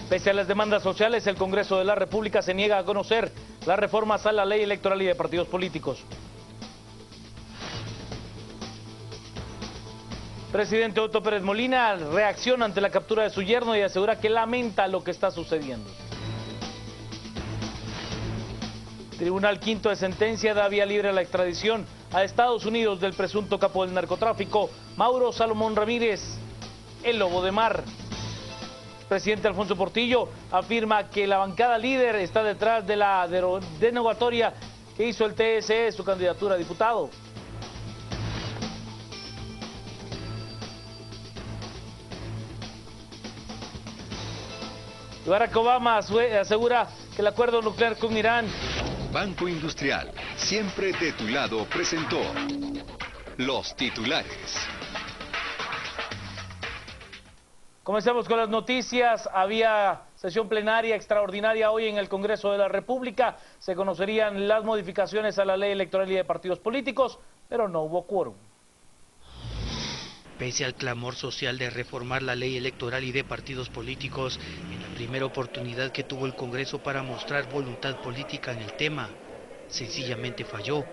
Pese a las demandas sociales, el Congreso de la República se niega a conocer las reformas a la ley electoral y de partidos políticos. Presidente Otto Pérez Molina reacciona ante la captura de su yerno y asegura que lamenta lo que está sucediendo. Tribunal Quinto de Sentencia da vía libre a la extradición a Estados Unidos del presunto capo del narcotráfico, Mauro Salomón Ramírez, el Lobo de Mar. Presidente Alfonso Portillo afirma que la bancada líder está detrás de la denegatoria que hizo el TSE de su candidatura a diputado. Barack Obama asegura que el acuerdo nuclear con Irán. Banco Industrial, siempre de tu lado, presentó los titulares. Comencemos con las noticias. Había sesión plenaria extraordinaria hoy en el Congreso de la República. Se conocerían las modificaciones a la ley electoral y de partidos políticos, pero no hubo quórum. Pese al clamor social de reformar la ley electoral y de partidos políticos, en la primera oportunidad que tuvo el Congreso para mostrar voluntad política en el tema, sencillamente falló.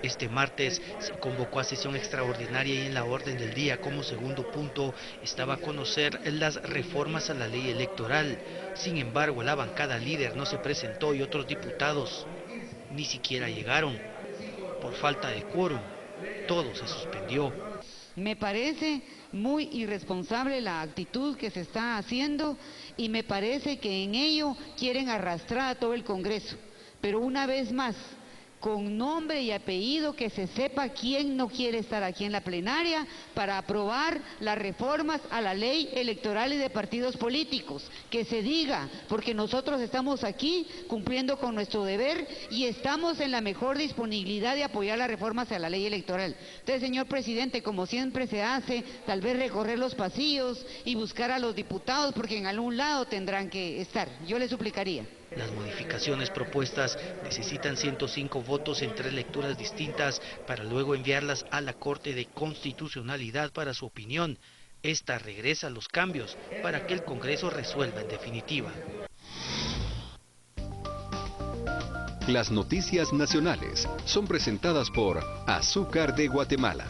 Este martes se convocó a sesión extraordinaria y en la orden del día como segundo punto estaba a conocer las reformas a la ley electoral. Sin embargo, la bancada líder no se presentó y otros diputados ni siquiera llegaron. Por falta de quórum, todo se suspendió. Me parece muy irresponsable la actitud que se está haciendo y me parece que en ello quieren arrastrar a todo el Congreso. Pero una vez más, con nombre y apellido, que se sepa quién no quiere estar aquí en la plenaria para aprobar las reformas a la ley electoral y de partidos políticos. Que se diga, porque nosotros estamos aquí cumpliendo con nuestro deber y estamos en la mejor disponibilidad de apoyar las reformas a la ley electoral. Entonces, señor presidente, como siempre se hace, tal vez recorrer los pasillos y buscar a los diputados, porque en algún lado tendrán que estar. Yo le suplicaría. Las modificaciones propuestas necesitan 105 votos en 3 lecturas distintas para luego enviarlas a la Corte de Constitucionalidad para su opinión. Esta regresa a los cambios para que el Congreso resuelva en definitiva. Las noticias nacionales son presentadas por Azúcar de Guatemala.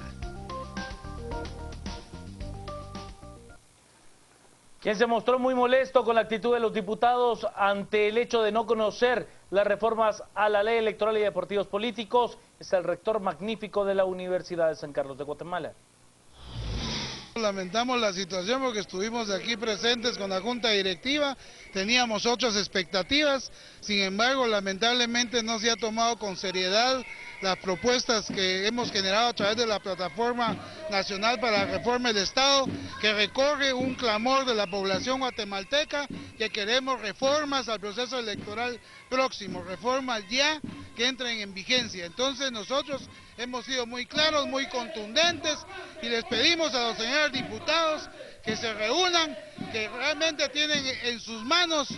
Quien se mostró muy molesto con la actitud de los diputados ante el hecho de no conocer las reformas a la ley electoral y de partidos políticos es el rector magnífico de la Universidad de San Carlos de Guatemala. Lamentamos la situación porque estuvimos aquí presentes con la Junta Directiva, teníamos otras expectativas, sin embargo lamentablemente no se ha tomado con seriedad las propuestas que hemos generado a través de la Plataforma Nacional para la Reforma del Estado, que recorre un clamor de la población guatemalteca, que queremos reformas al proceso electoral próximo, reformas ya que entren en vigencia. Entonces nosotros hemos sido muy claros, muy contundentes y les pedimos a los señores diputados que se reúnan, que realmente tienen en sus manos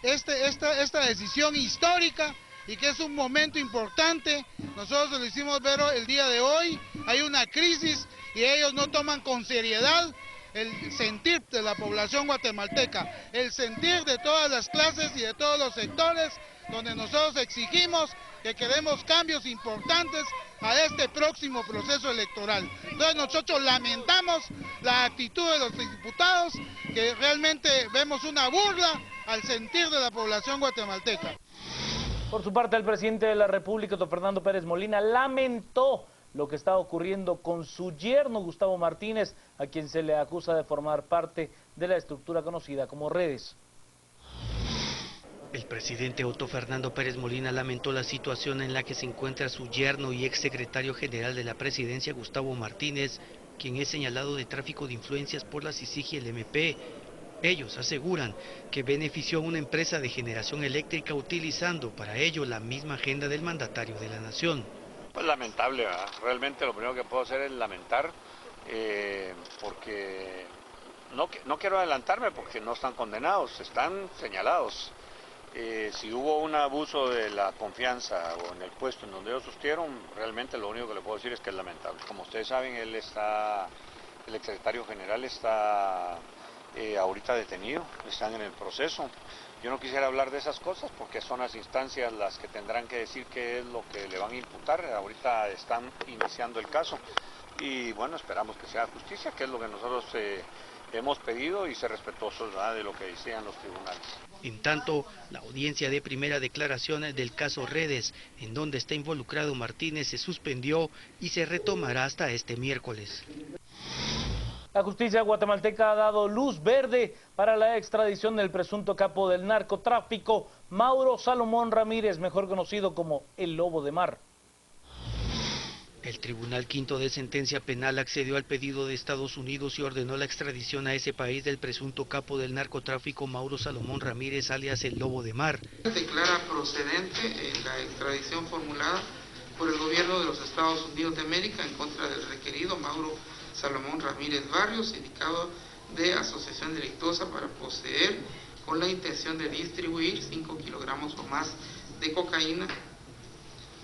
esta decisión histórica y que es un momento importante. Nosotros lo hicimos ver el día de hoy, hay una crisis y ellos no toman con seriedad el sentir de la población guatemalteca, el sentir de todas las clases y de todos los sectores, donde nosotros exigimos que queremos cambios importantes a este próximo proceso electoral. Entonces nosotros lamentamos la actitud de los diputados, que realmente vemos una burla al sentir de la población guatemalteca. Por su parte, el presidente de la República, don Fernando Pérez Molina, lamentó lo que está ocurriendo con su yerno Gustavo Martínez, a quien se le acusa de formar parte de la estructura conocida como Redes. El presidente Otto Fernando Pérez Molina lamentó la situación en la que se encuentra su yerno y exsecretario general de la presidencia, Gustavo Martínez, quien es señalado de tráfico de influencias por la CICIG y el MP. Ellos aseguran que benefició a una empresa de generación eléctrica utilizando para ello la misma agenda del mandatario de la nación. Pues lamentable, ¿verdad? Realmente lo primero que puedo hacer es lamentar, porque no quiero adelantarme porque no están condenados, están señalados. Si hubo un abuso de la confianza o en el puesto en donde ellos sostieron, realmente lo único que le puedo decir es que es lamentable. Como ustedes saben, el exsecretario general está ahorita detenido, están en el proceso. Yo no quisiera hablar de esas cosas porque son las instancias las que tendrán que decir qué es lo que le van a imputar. Ahorita están iniciando el caso y bueno, esperamos que sea justicia, que es lo que nosotros hemos pedido y ser respetuosos, ¿verdad?, de lo que decían los tribunales. En tanto, la audiencia de primera declaración del caso Redes, en donde está involucrado Martínez, se suspendió y se retomará hasta este miércoles. La justicia guatemalteca ha dado luz verde para la extradición del presunto capo del narcotráfico, Mauro Salomón Ramírez, mejor conocido como el Lobo de Mar. El Tribunal Quinto de Sentencia Penal accedió al pedido de Estados Unidos y ordenó la extradición a ese país del presunto capo del narcotráfico Mauro Salomón Ramírez, alias el Lobo de Mar. Declara procedente la extradición formulada por el gobierno de los Estados Unidos de América en contra del requerido Mauro Salomón Ramírez Barrios, indicado de asociación delictuosa para poseer con la intención de distribuir 5 kilogramos o más de cocaína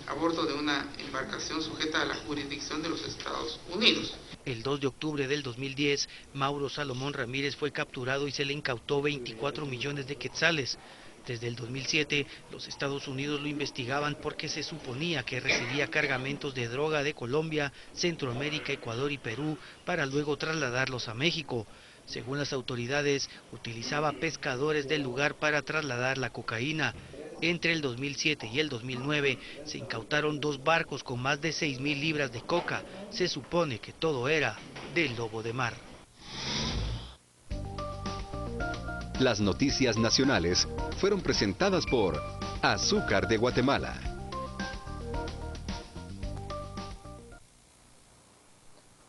a bordo de una embarcación sujeta a la jurisdicción de los Estados Unidos. El 2 de octubre del 2010, Mauro Salomón Ramírez fue capturado y se le incautó 24 millones de quetzales. Desde el 2007, los Estados Unidos lo investigaban porque se suponía que recibía cargamentos de droga de Colombia, Centroamérica, Ecuador y Perú para luego trasladarlos a México. Según las autoridades, utilizaba pescadores del lugar para trasladar la cocaína. Entre el 2007 y el 2009 se incautaron 2 barcos con más de 6.000 libras de coca. Se supone que todo era del Lobo de Mar. Las noticias nacionales fueron presentadas por Azúcar de Guatemala.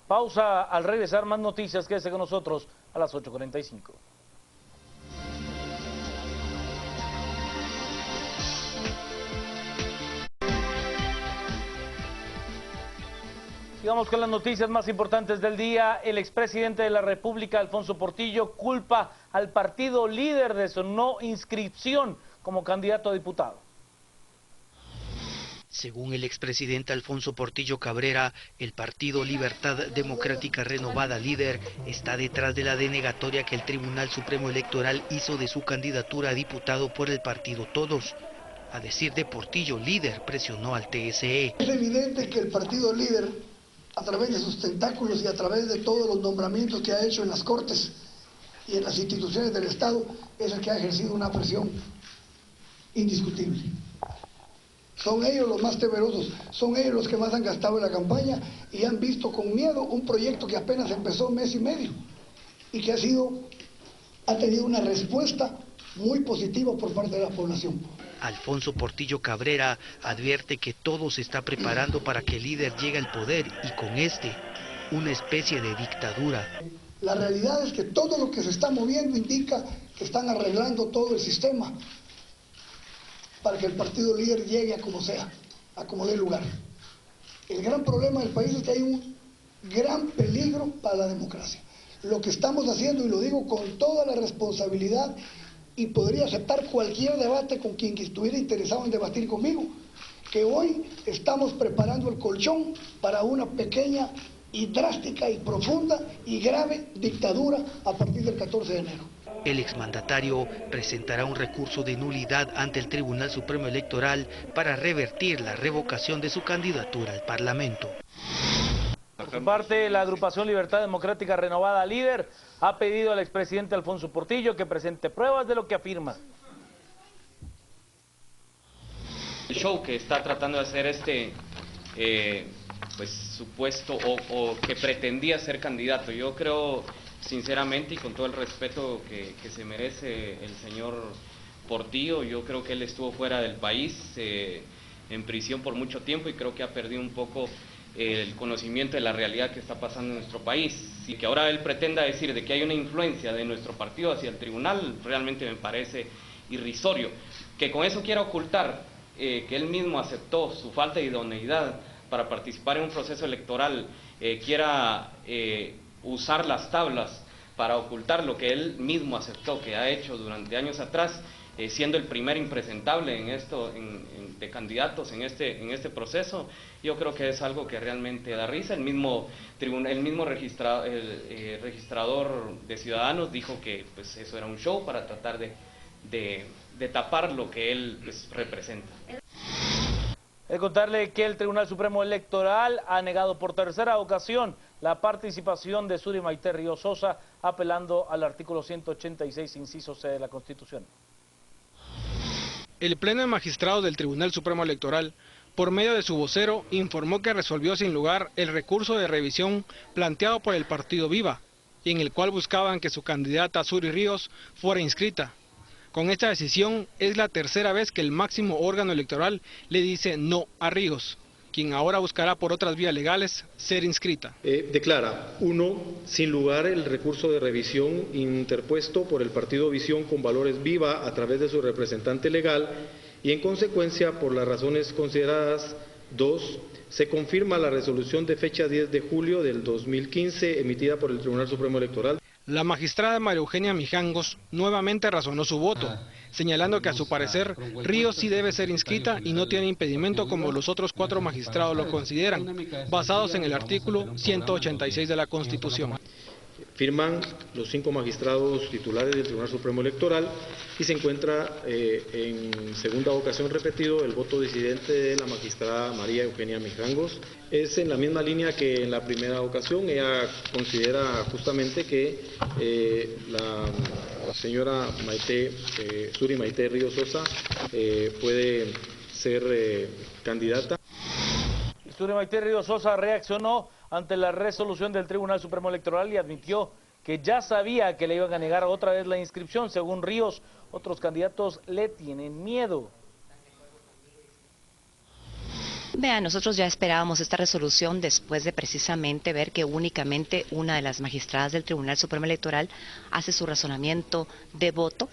Pausa, al regresar más noticias, quédese con nosotros a las 8:45. Sigamos con las noticias más importantes del día. El expresidente de la República, Alfonso Portillo, culpa al partido líder de su no inscripción como candidato a diputado. Según el expresidente Alfonso Portillo Cabrera, el partido Libertad Democrática Renovada Líder está detrás de la denegatoria que el Tribunal Supremo Electoral hizo de su candidatura a diputado por el partido Todos. A decir de Portillo, Líder presionó al TSE. Es evidente que el partido Líder, a través de sus tentáculos y a través de todos los nombramientos que ha hecho en las Cortes y en las instituciones del Estado, es el que ha ejercido una presión indiscutible. Son ellos los más temerosos, son ellos los que más han gastado en la campaña y han visto con miedo un proyecto que apenas empezó 1 mes y medio y que ha tenido una respuesta muy positiva por parte de la población. Alfonso Portillo Cabrera advierte que todo se está preparando para que el líder llegue al poder y con una especie de dictadura. La realidad es que todo lo que se está moviendo indica que están arreglando todo el sistema para que el partido líder llegue a como sea, a como dé lugar. El gran problema del país es que hay un gran peligro para la democracia. Lo que estamos haciendo, y lo digo con toda la responsabilidad, y podría aceptar cualquier debate con quien estuviera interesado en debatir conmigo, que hoy estamos preparando el colchón para una pequeña y drástica y profunda y grave dictadura a partir del 14 de enero. El exmandatario presentará un recurso de nulidad ante el Tribunal Supremo Electoral para revertir la revocación de su candidatura al Parlamento. Por su parte, la agrupación Libertad Democrática Renovada Líder ha pedido al expresidente Alfonso Portillo que presente pruebas de lo que afirma. El show que está tratando de hacer supuesto o que pretendía ser candidato, yo creo sinceramente y con todo el respeto que se merece el señor Portillo, yo creo que él estuvo fuera del país, en prisión por mucho tiempo y creo que ha perdido un poco el conocimiento de la realidad que está pasando en nuestro país, y que ahora él pretenda decir de que hay una influencia de nuestro partido hacia el tribunal, realmente me parece irrisorio. Que con eso quiera ocultar que él mismo aceptó su falta de idoneidad para participar en un proceso electoral, quiera usar las tablas para ocultar lo que él mismo aceptó que ha hecho durante años atrás, siendo el primer impresentable en de candidatos en este proceso, yo creo que es algo que realmente da risa. El mismo registrador de Ciudadanos dijo que pues eso era un show para tratar de tapar lo que él pues, representa. Contarle que el Tribunal Supremo Electoral ha negado por tercera ocasión la participación de Suri Maite Ríos Sosa, apelando al artículo 186, inciso C de la Constitución. El Pleno de Magistrados del Tribunal Supremo Electoral, por medio de su vocero, informó que resolvió sin lugar el recurso de revisión planteado por el partido Viva, en el cual buscaban que su candidata Suri Ríos fuera inscrita. Con esta decisión es la tercera vez que el máximo órgano electoral le dice no a Ríos, quien ahora buscará por otras vías legales ser inscrita. Declara, 1, sin lugar el recurso de revisión interpuesto por el partido Visión con Valores Viva a través de su representante legal y en consecuencia por las razones consideradas. 2, se confirma la resolución de fecha 10 de julio del 2015 emitida por el Tribunal Supremo Electoral. La magistrada María Eugenia Mijangos nuevamente razonó su voto, señalando que a su parecer Ríos sí debe ser inscrita y no tiene impedimento como los otros 4 magistrados lo consideran, basados en el artículo 186 de la Constitución. Firman los 5 magistrados titulares del Tribunal Supremo Electoral y se encuentra en segunda ocasión repetido el voto disidente de la magistrada María Eugenia Mijangos. Es en la misma línea que en la primera ocasión. Ella considera justamente que la señora Suri Maite Ríos Sosa puede ser candidata. Suri Maite Ríos Sosa reaccionó ante la resolución del Tribunal Supremo Electoral y admitió que ya sabía que le iban a negar otra vez la inscripción. Según Ríos, otros candidatos le tienen miedo. Vean, nosotros ya esperábamos esta resolución después de precisamente ver que únicamente una de las magistradas del Tribunal Supremo Electoral hace su razonamiento de voto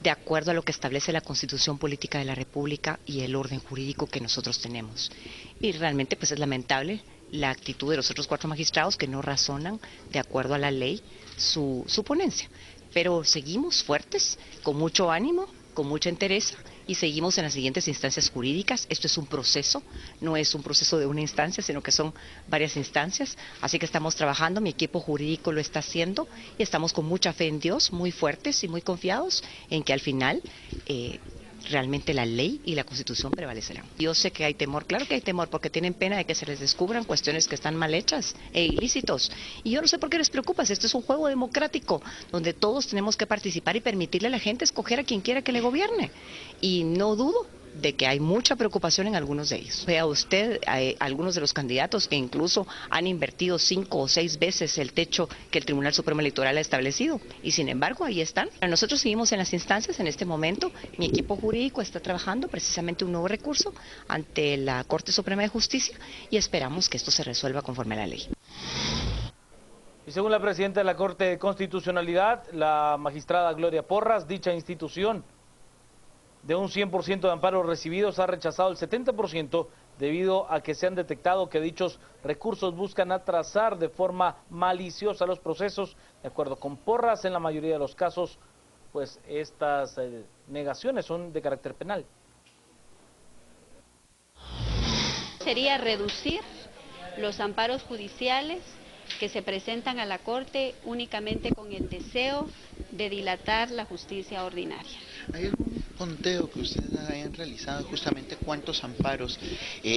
de acuerdo a lo que establece la Constitución Política de la República y el orden jurídico que nosotros tenemos. Y realmente pues es lamentable la actitud de los otros 4 magistrados que no razonan de acuerdo a la ley su ponencia. Pero seguimos fuertes, con mucho ánimo, con mucha entereza y seguimos en las siguientes instancias jurídicas. Esto es un proceso, no es un proceso de una instancia, sino que son varias instancias. Así que estamos trabajando, mi equipo jurídico lo está haciendo y estamos con mucha fe en Dios, muy fuertes y muy confiados en que al final realmente la ley y la Constitución prevalecerán. Yo sé que hay temor, claro que hay temor, porque tienen pena de que se les descubran cuestiones que están mal hechas e ilícitos. Y yo no sé por qué les preocupa, esto es un juego democrático, donde todos tenemos que participar y permitirle a la gente escoger a quien quiera que le gobierne. Y no dudo de que hay mucha preocupación en algunos de ellos. Vea usted, hay algunos de los candidatos que incluso han invertido 5 o 6 veces el techo que el Tribunal Supremo Electoral ha establecido y sin embargo ahí están. Nosotros seguimos en las instancias en este momento, mi equipo jurídico está trabajando precisamente un nuevo recurso ante la Corte Suprema de Justicia y esperamos que esto se resuelva conforme a la ley. Y según la presidenta de la Corte de Constitucionalidad, la magistrada Gloria Porras, dicha institución de un 100% de amparos recibidos ha rechazado el 70% debido a que se han detectado que dichos recursos buscan atrasar de forma maliciosa los procesos. De acuerdo con Porras, en la mayoría de los casos, pues estas negaciones son de carácter penal. Sería reducir los amparos judiciales que se presentan a la Corte únicamente con el deseo de dilatar la justicia ordinaria. ¿Hay algún conteo que ustedes hayan realizado justamente cuántos amparos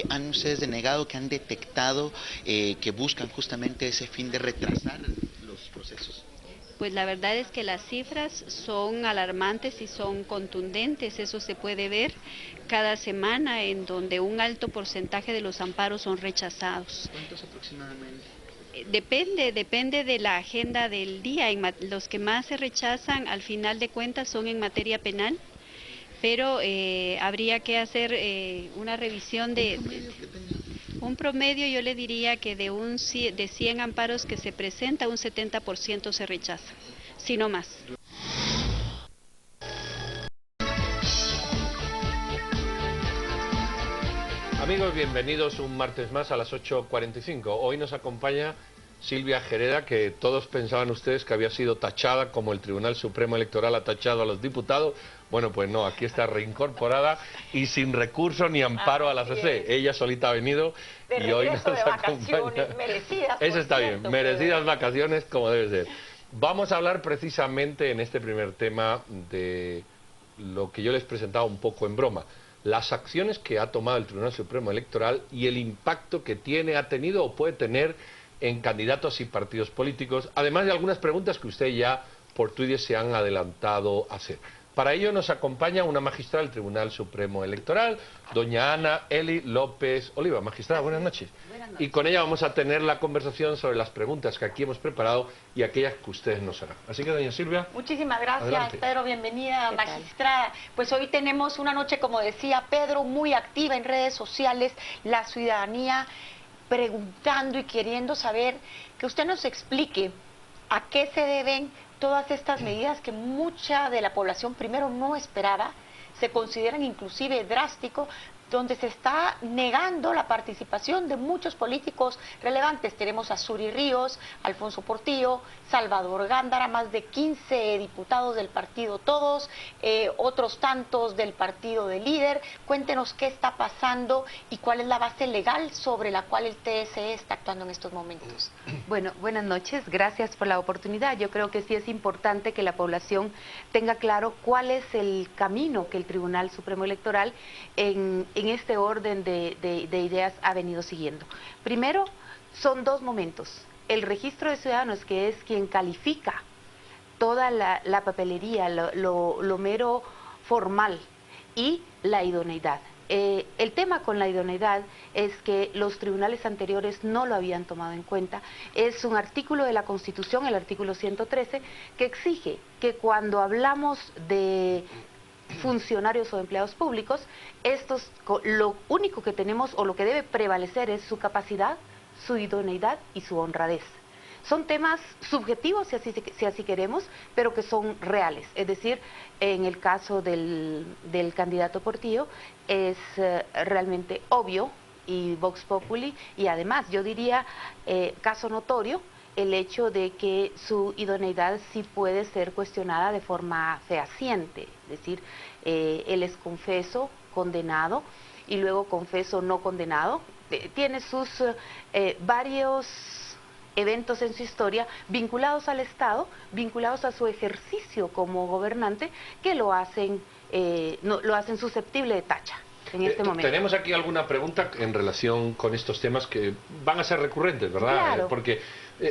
han ustedes denegado, que han detectado que buscan justamente ese fin de retrasar los procesos? Pues la verdad es que las cifras son alarmantes y son contundentes, eso se puede ver cada semana en donde un alto porcentaje de los amparos son rechazados. ¿Cuántos aproximadamente? Depende de la agenda del día. Los que más se rechazan al final de cuentas son en materia penal, pero habría que hacer una revisión de un promedio. Yo le diría que de 100 amparos que se presenta, un 70% se rechaza, si no más. Amigos, bienvenidos un martes más a las 8:45. Hoy nos acompaña Silvia Gereda, que todos pensaban ustedes que había sido tachada, como el Tribunal Supremo Electoral ha tachado a los diputados. Bueno, pues no, aquí está reincorporada y sin recurso ni amparo a la CC. Ella solita ha venido y hoy nos acompaña. Merecidas, Eso está cierto, bien, merecidas vacaciones como debe ser. Vamos a hablar precisamente en este primer tema de lo que yo les presentaba un poco en broma. Las acciones que ha tomado el Tribunal Supremo Electoral y el impacto que ha tenido o puede tener en candidatos y partidos políticos, además de algunas preguntas que usted ya por Twitter se han adelantado a hacer. Para ello nos acompaña una magistrada del Tribunal Supremo Electoral, doña Ana Eli López Oliva. Magistrada, buenas noches. Buenas noches. Y con ella vamos a tener la conversación sobre las preguntas que aquí hemos preparado y aquellas que ustedes nos harán. Así que, doña Silvia. Muchísimas gracias, adelante. Pedro. Bienvenida, magistrada. Pues hoy tenemos una noche, como decía Pedro, muy activa en redes sociales, la ciudadanía preguntando y queriendo saber que usted nos explique a qué se deben todas estas medidas que mucha de la población primero no esperaba, se consideran inclusive drásticos, donde se está negando la participación de muchos políticos relevantes. Tenemos a Suri Ríos, Alfonso Portillo, Salvador Gándara, más de 15 diputados del partido todos, otros tantos del partido de líder. Cuéntenos qué está pasando y cuál es la base legal sobre la cual el TSE está actuando en estos momentos. Bueno, buenas noches, gracias por la oportunidad. Yo creo que sí es importante que la población tenga claro cuál es el camino que el Tribunal Supremo Electoral en este orden de ideas ha venido siguiendo. Primero, son dos momentos. El registro de ciudadanos, que es quien califica toda la papelería, lo mero formal, y la idoneidad. El tema con la idoneidad es que los tribunales anteriores no lo habían tomado en cuenta. Es un artículo de la Constitución, el artículo 113, que exige que cuando hablamos de funcionarios o empleados públicos, lo único que tenemos o lo que debe prevalecer es su capacidad, su idoneidad y su honradez. Son temas subjetivos, si así queremos, pero que son reales. Es decir, en el caso del candidato Portillo es realmente obvio y vox populi, y además yo diría caso notorio el hecho de que su idoneidad sí puede ser cuestionada de forma fehaciente, es decir, él es confeso, condenado, y luego confeso no condenado. Tiene sus varios eventos en su historia vinculados al Estado, vinculados a su ejercicio como gobernante, que lo hacen susceptible de tacha en este momento. Tenemos aquí alguna pregunta en relación con estos temas que van a ser recurrentes, ¿verdad? Claro. Porque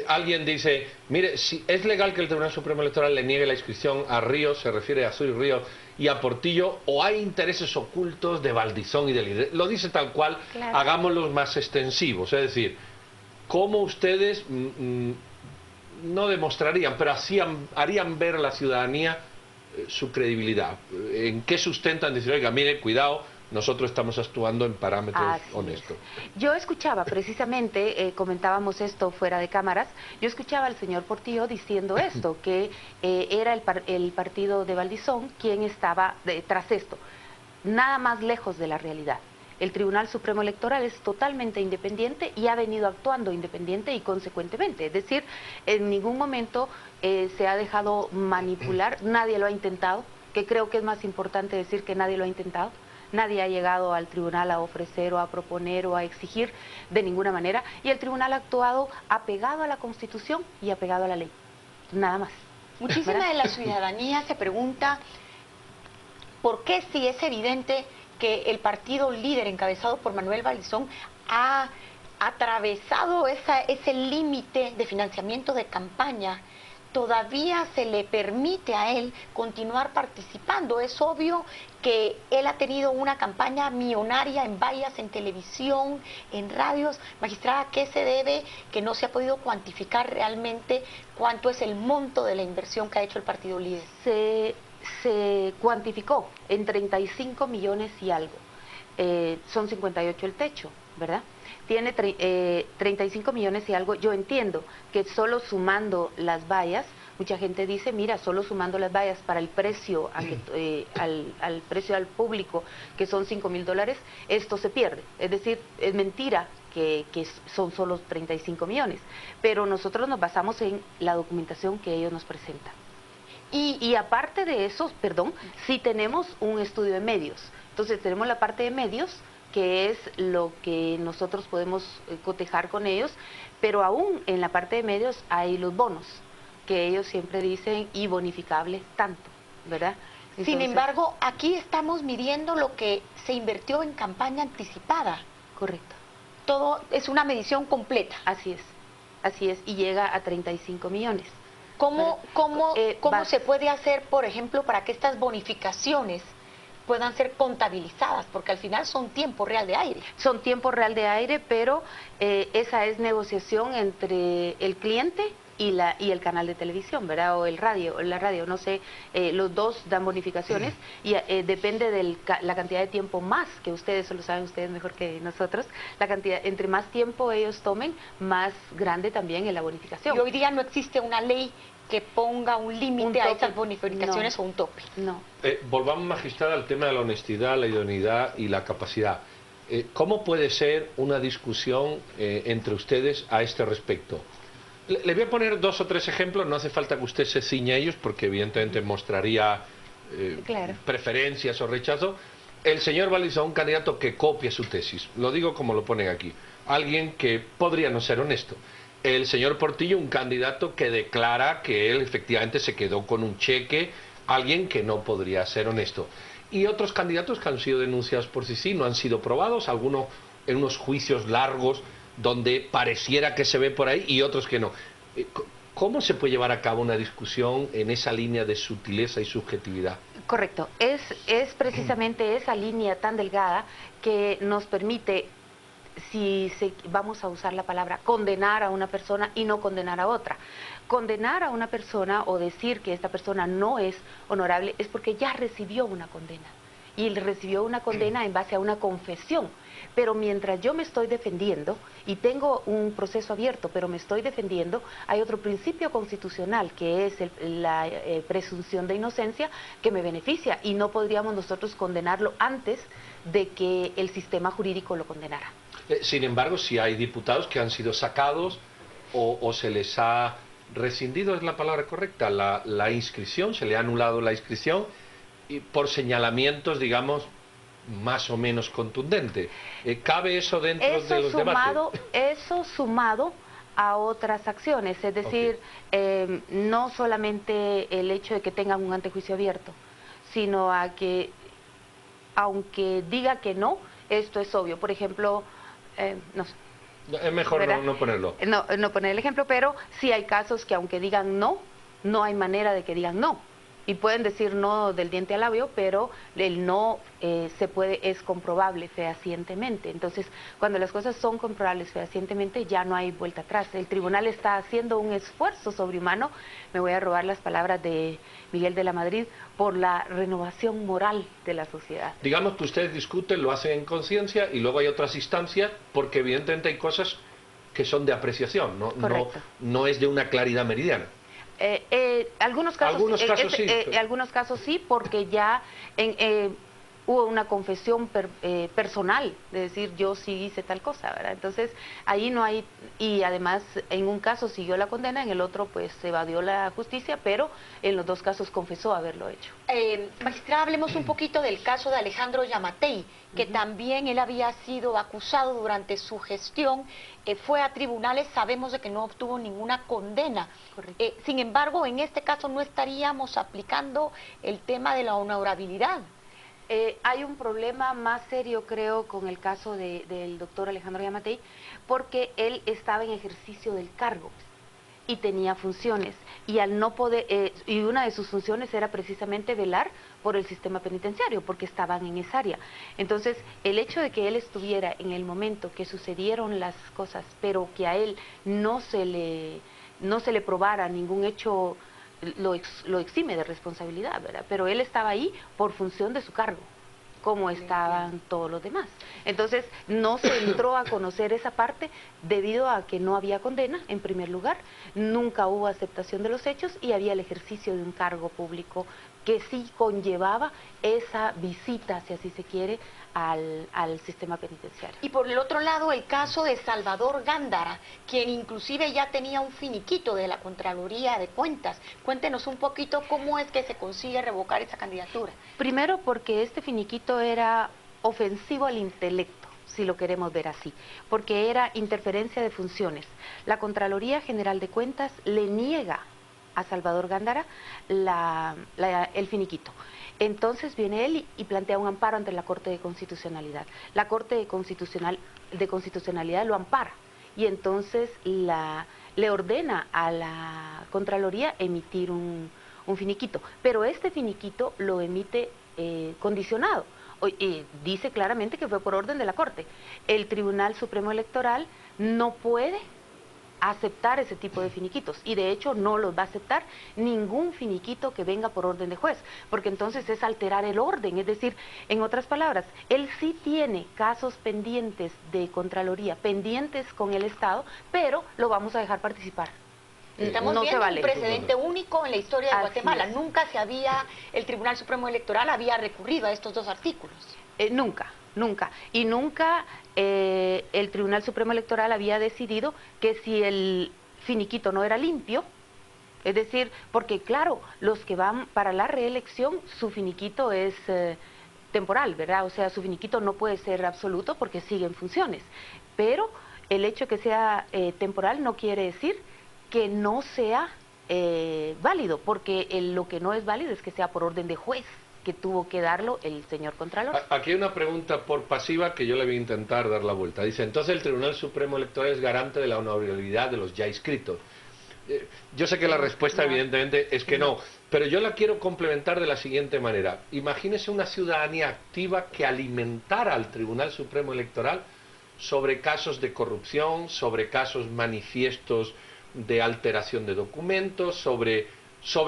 alguien dice, mire, si es legal que el Tribunal Supremo Electoral le niegue la inscripción a Ríos, se refiere a Suri Ríos y a Portillo, o hay intereses ocultos de Valdizón y de líder. Lo dice tal cual, claro. Hagámoslos más extensivos, es decir, ¿cómo ustedes no demostrarían, pero así harían ver a la ciudadanía su credibilidad? ¿En qué sustentan decir, oiga, mire, cuidado, nosotros estamos actuando en parámetros honestos? Yo escuchaba precisamente, comentábamos esto fuera de cámaras, yo escuchaba al señor Portillo diciendo esto, que era el partido de Valdizón quien estaba tras esto. Nada más lejos de la realidad. El Tribunal Supremo Electoral es totalmente independiente y ha venido actuando independiente y consecuentemente. Es decir, en ningún momento se ha dejado manipular, nadie lo ha intentado, que creo que es más importante decir que nadie lo ha intentado. Nadie ha llegado al tribunal a ofrecer o a proponer o a exigir de ninguna manera, y el tribunal ha actuado apegado a la Constitución y apegado a la ley. Nada más. Muchísima de la ciudadanía se pregunta por qué, si es evidente que el partido líder encabezado por Manuel Valdizón ha atravesado ese límite de financiamiento de campaña, todavía se le permite a él continuar participando. Es obvio que él ha tenido una campaña millonaria en vallas, en televisión, en radios. Magistrada, ¿a qué se debe que no se ha podido cuantificar realmente cuánto es el monto de la inversión que ha hecho el partido líder? Se cuantificó en 35 millones y algo. Son 58 el techo, ¿verdad? Tiene 35 millones y algo. Yo entiendo que solo sumando las vallas, mucha gente dice, mira, solo sumando las vallas para el precio al precio al público, que son $5,000, esto se pierde. Es decir, es mentira que son solo 35 millones. Pero nosotros nos basamos en la documentación que ellos nos presentan. Y aparte de eso, perdón, sí tenemos un estudio de medios. Entonces tenemos la parte de medios, que es lo que nosotros podemos cotejar con ellos, pero aún en la parte de medios hay los bonos, que ellos siempre dicen y bonificable tanto, ¿verdad? Entonces, sin embargo, aquí estamos midiendo lo que se invirtió en campaña anticipada. Correcto. Todo es una medición completa. Así es, y llega a 35 millones. ¿Cómo se puede hacer, por ejemplo, para que estas bonificaciones puedan ser contabilizadas? Porque al final son tiempo real de aire. Son tiempo real de aire, pero esa es negociación entre el cliente y el canal de televisión, ¿verdad? O la radio, no sé, los dos dan bonificaciones y depende de la cantidad de tiempo más, que ustedes, lo saben ustedes mejor que nosotros, la cantidad, entre más tiempo ellos tomen, más grande también es la bonificación. Y hoy día no existe una ley que ponga un límite a esas bonificaciones o un tope. No. Volvamos, magistrada, al tema de la honestidad, la idoneidad y la capacidad. ¿Cómo puede ser una discusión entre ustedes a este respecto? Le voy a poner 2 o 3 ejemplos, no hace falta que usted se ciña a ellos porque evidentemente mostraría preferencias o rechazo. El señor Valdizón, un candidato que copia su tesis, lo digo como lo ponen aquí, alguien que podría no ser honesto. El señor Portillo, un candidato que declara que él efectivamente se quedó con un cheque, alguien que no podría ser honesto. Y otros candidatos que han sido denunciados por sí, no han sido probados, algunos en unos juicios largos donde pareciera que se ve por ahí y otros que no. ¿Cómo se puede llevar a cabo una discusión en esa línea de sutileza y subjetividad? Correcto, es precisamente esa línea tan delgada que nos permite, vamos a usar la palabra, condenar a una persona y no condenar a otra. Condenar a una persona o decir que esta persona no es honorable es porque ya recibió una condena. Y recibió una condena en base a una confesión. Pero mientras yo me estoy defendiendo, y tengo un proceso abierto, pero me estoy defendiendo, hay otro principio constitucional, que es la presunción de inocencia, que me beneficia, y no podríamos nosotros condenarlo antes de que el sistema jurídico lo condenara. Sin embargo, si hay diputados que han sido sacados o se les ha rescindido, es la palabra correcta, la inscripción, se le ha anulado la inscripción, y por señalamientos, digamos, más o menos contundente. ¿Cabe eso dentro de los debates? Eso sumado a otras acciones, es decir, no solamente el hecho de que tengan un antejuicio abierto, sino a que, aunque diga que no, esto es obvio. Por ejemplo, no sé. Es mejor no ponerlo. No poner el ejemplo, pero sí hay casos que aunque digan no, no hay manera de que digan no. Y pueden decir no del diente al labio, pero el no es comprobable fehacientemente. Entonces, cuando las cosas son comprobables fehacientemente, ya no hay vuelta atrás. El tribunal está haciendo un esfuerzo sobrehumano, me voy a robar las palabras de Miguel de la Madrid, por la renovación moral de la sociedad. Digamos que ustedes discuten, lo hacen en conciencia, y luego hay otras instancias, porque evidentemente hay cosas que son de apreciación, no es de una claridad meridiana. Algunos casos sí, porque ya hubo una confesión personal de decir yo sí hice tal cosa, ¿verdad? Entonces ahí no hay, y además en un caso siguió la condena, en el otro pues se evadió la justicia, pero en los dos casos confesó haberlo hecho. Magistrada, hablemos un poquito del caso de Alejandro Yamatei, que también él había sido acusado durante su gestión, fue a tribunales, sabemos de que no obtuvo ninguna condena. Sin embargo, en este caso no estaríamos aplicando el tema de la honorabilidad. Hay un problema más serio, creo, con el caso del doctor Alejandro Yamatei, porque él estaba en ejercicio del cargo y tenía funciones, y al no poder, y una de sus funciones era precisamente velar por el sistema penitenciario, porque estaban en esa área. Entonces, el hecho de que él estuviera en el momento que sucedieron las cosas, pero que a él no se le probara ningún hecho, lo exime de responsabilidad, ¿verdad? Pero él estaba ahí por función de su cargo, como estaban todos los demás. Entonces, no se entró a conocer esa parte debido a que no había condena, en primer lugar, nunca hubo aceptación de los hechos y había el ejercicio de un cargo público que sí conllevaba esa visita, si así se quiere, al sistema penitenciario. Y por el otro lado, el caso de Salvador Gándara, quien inclusive ya tenía un finiquito de la Contraloría de Cuentas. Cuéntenos un poquito cómo es que se consigue revocar esa candidatura. Primero porque este finiquito era ofensivo al intelecto, si lo queremos ver así, porque era interferencia de funciones. La Contraloría General de Cuentas le niega a Salvador Gándara el finiquito. Entonces viene él y plantea un amparo ante la Corte de Constitucionalidad. La Corte de Constitucionalidad lo ampara y entonces le ordena a la Contraloría emitir un finiquito. Pero este finiquito lo emite condicionado. Dice claramente que fue por orden de la Corte. El Tribunal Supremo Electoral no puede aceptar ese tipo de finiquitos y de hecho no los va a aceptar ningún finiquito que venga por orden de juez, porque entonces es alterar el orden, es decir, en otras palabras, él sí tiene casos pendientes de Contraloría, pendientes con el Estado, pero lo vamos a dejar participar. Estamos viendo un precedente único en la historia de Guatemala. Nunca el Tribunal Supremo Electoral había recurrido a estos dos artículos. Nunca. Y nunca el Tribunal Supremo Electoral había decidido que si el finiquito no era limpio, es decir, porque claro, los que van para la reelección, su finiquito es temporal, ¿verdad? O sea, su finiquito no puede ser absoluto porque siguen funciones. Pero el hecho de que sea temporal no quiere decir que no sea válido, porque lo que no es válido es que sea por orden de juez, que tuvo que darlo el señor Contralor. Aquí hay una pregunta por pasiva que yo le voy a intentar dar la vuelta. Dice, entonces el Tribunal Supremo Electoral es garante de la honorabilidad de los ya inscritos. Yo sé que la respuesta evidentemente es que no, pero yo la quiero complementar de la siguiente manera. Imagínese una ciudadanía activa que alimentara al Tribunal Supremo Electoral sobre casos de corrupción, sobre casos manifiestos de alteración de documentos, sobre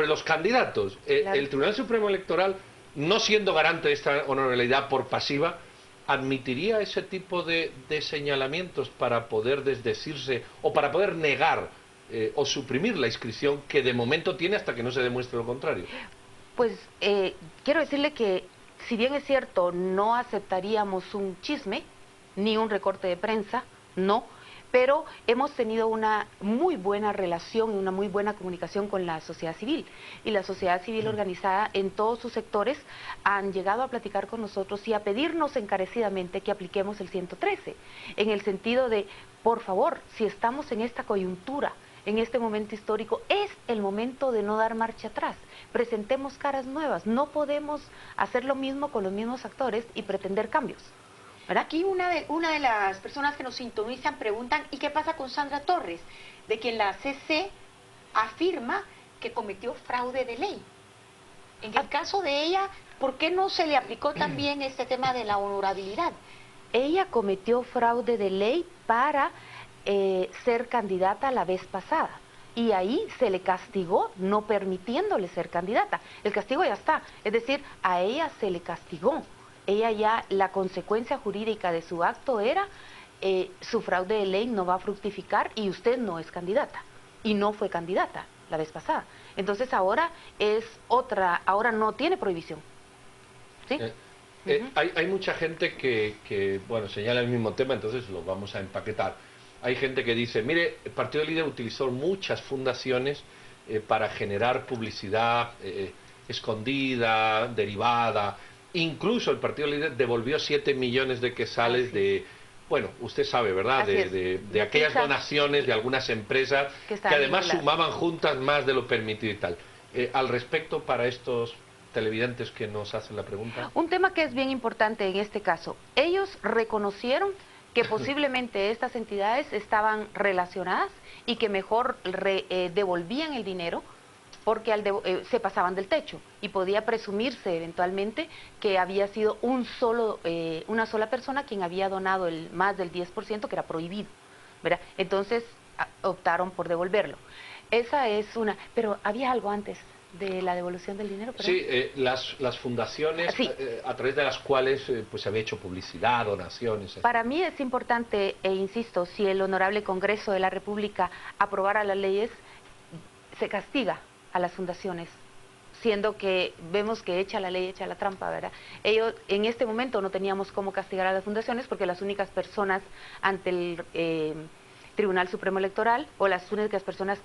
los candidatos. El Tribunal Supremo Electoral, no siendo garante de esta honorabilidad por pasiva, ¿admitiría ese tipo de señalamientos para poder desdecirse o para poder negar o suprimir la inscripción que de momento tiene hasta que no se demuestre lo contrario? Pues quiero decirle que, si bien es cierto, no aceptaríamos un chisme ni un recorte de prensa, no, pero hemos tenido una muy buena relación y una muy buena comunicación con la sociedad civil. Y la sociedad civil organizada en todos sus sectores han llegado a platicar con nosotros y a pedirnos encarecidamente que apliquemos el 113, en el sentido de, por favor, si estamos en esta coyuntura, en este momento histórico, es el momento de no dar marcha atrás. Presentemos caras nuevas, no podemos hacer lo mismo con los mismos actores y pretender cambios. Aquí una de las personas que nos sintonizan preguntan, ¿y qué pasa con Sandra Torres? De quien la CC afirma que cometió fraude de ley. En el caso de ella, ¿por qué no se le aplicó también este tema de la honorabilidad? Ella cometió fraude de ley para ser candidata la vez pasada. Y ahí se le castigó no permitiéndole ser candidata. El castigo ya está, es decir, a ella se le castigó. Ella ya, la consecuencia jurídica de su acto era, su fraude de ley no va a fructificar y usted no es candidata. Y no fue candidata la vez pasada. Entonces ahora es otra, ahora no tiene prohibición. ¿Sí? Hay mucha gente que, bueno, señala el mismo tema, entonces lo vamos a empaquetar. Hay gente que dice, mire, el Partido Líder utilizó muchas fundaciones para generar publicidad escondida, derivada. Incluso el Partido Líder devolvió 7 millones de quetzales de, bueno, usted sabe, ¿verdad? De aquellas donaciones de algunas empresas que además sumaban juntas más de lo permitido y tal. Al respecto, para estos televidentes que nos hacen la pregunta. Un tema que es bien importante en este caso. Ellos reconocieron que posiblemente estas entidades estaban relacionadas y que mejor devolvían el dinero porque se pasaban del techo y podía presumirse eventualmente que había sido una sola persona quien había donado más del 10%, que era prohibido, ¿verdad? Entonces optaron por devolverlo. Esa es una, pero había algo antes de la devolución del dinero. ¿Perdón? Sí, las fundaciones a través de las cuales pues se había hecho publicidad, donaciones. Para mí es importante, e insisto, si el Honorable Congreso de la República aprobara las leyes, se castiga a las fundaciones siendo que vemos que echa la ley, echa la trampa, ¿verdad? Ellos, en este momento no teníamos cómo castigar a las fundaciones porque las únicas personas ante el Tribunal Supremo Electoral, o las únicas personas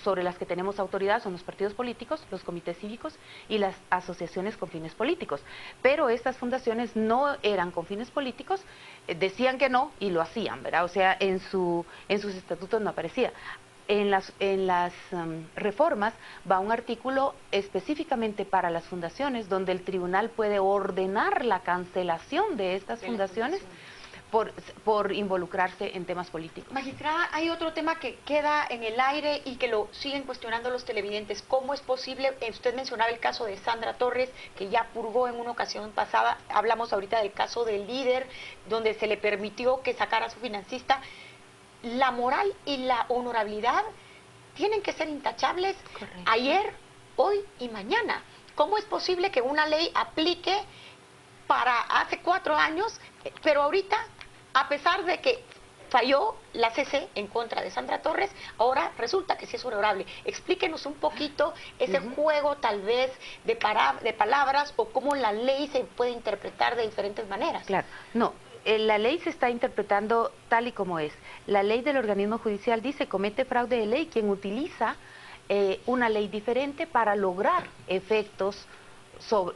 sobre las que tenemos autoridad son los partidos políticos, los comités cívicos y las asociaciones con fines políticos. Pero estas fundaciones no eran con fines políticos, decían que no y lo hacían, ¿verdad? O sea, en sus estatutos no aparecía. En las reformas va un artículo específicamente para las fundaciones, donde el tribunal puede ordenar la cancelación de estas fundaciones por involucrarse en temas políticos. Magistrada, hay otro tema que queda en el aire y que lo siguen cuestionando los televidentes. ¿Cómo es posible? Usted mencionaba el caso de Sandra Torres, que ya purgó en una ocasión pasada. Hablamos ahorita del caso del líder, donde se le permitió que sacara a su financista. La moral y la honorabilidad tienen que ser intachables. Correcto. Ayer, hoy y mañana. ¿Cómo es posible que una ley aplique para hace 4 años, pero ahorita, a pesar de que falló la CC en contra de Sandra Torres, ahora resulta que sí es honorable? Explíquenos un poquito ese juego tal vez de palabras, o cómo la ley se puede interpretar de diferentes maneras. Claro, no. La ley se está interpretando tal y como es. La ley del organismo judicial dice: comete fraude de ley quien utiliza una ley diferente para lograr efectos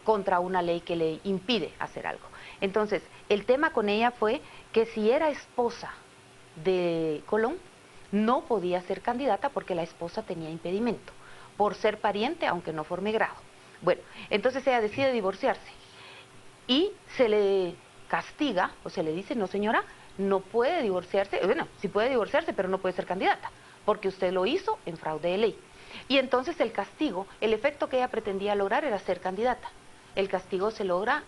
contra una ley que le impide hacer algo. Entonces, el tema con ella fue que si era esposa de Colón, no podía ser candidata porque la esposa tenía impedimento, por ser pariente, aunque no forme grado. Bueno, entonces ella decide divorciarse y se le castiga, o se le dice: no señora, no puede divorciarse, bueno, sí puede divorciarse, pero no puede ser candidata, porque usted lo hizo en fraude de ley. Y entonces el castigo, el efecto que ella pretendía lograr era ser candidata. El castigo se logra...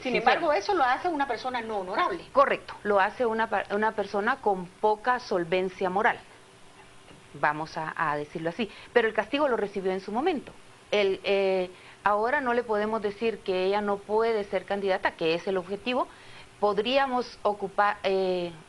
Sin embargo, eso lo hace una persona no honorable. Correcto, lo hace una persona con poca solvencia moral, vamos a decirlo así. Pero el castigo lo recibió en su momento. Ahora no le podemos decir que ella no puede ser candidata, que es el objetivo. Podríamos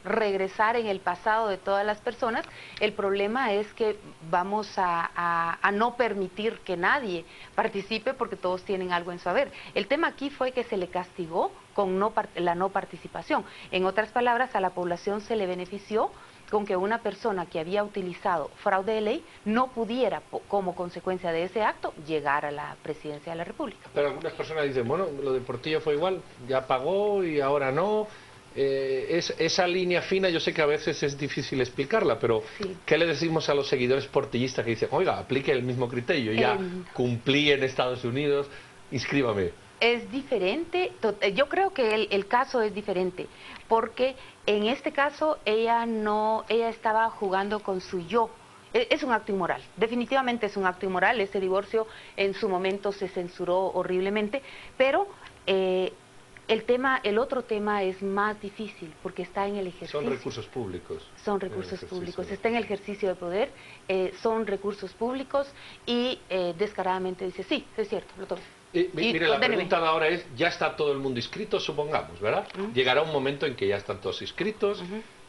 regresar en el pasado de todas las personas. El problema es que vamos a no permitir que nadie participe, porque todos tienen algo en su haber. El tema aquí fue que se le castigó con la no participación. En otras palabras, a la población se le benefició con que una persona que había utilizado fraude de ley no pudiera, como consecuencia de ese acto, llegar a la presidencia de la República. Pero algunas personas dicen: bueno, lo de Portillo fue igual, ya pagó y ahora no. Esa línea fina yo sé que a veces es difícil explicarla, pero sí. ¿Qué le decimos a los seguidores portillistas que dicen: oiga, aplique el mismo criterio, ya cumplí en Estados Unidos, inscríbame? Es diferente, yo creo que el caso es diferente, porque en este caso ella estaba jugando con su yo. Es un acto inmoral, definitivamente es un acto inmoral. Ese divorcio en su momento se censuró horriblemente, pero el otro tema es más difícil, porque está en el ejercicio. Son recursos públicos. Son recursos públicos, está en el ejercicio de poder, son recursos públicos y descaradamente dice: sí, es cierto, lo tomo. Mire, la pregunta de ahora es: ya está todo el mundo inscrito, supongamos, ¿verdad? Llegará un momento en que ya están todos inscritos,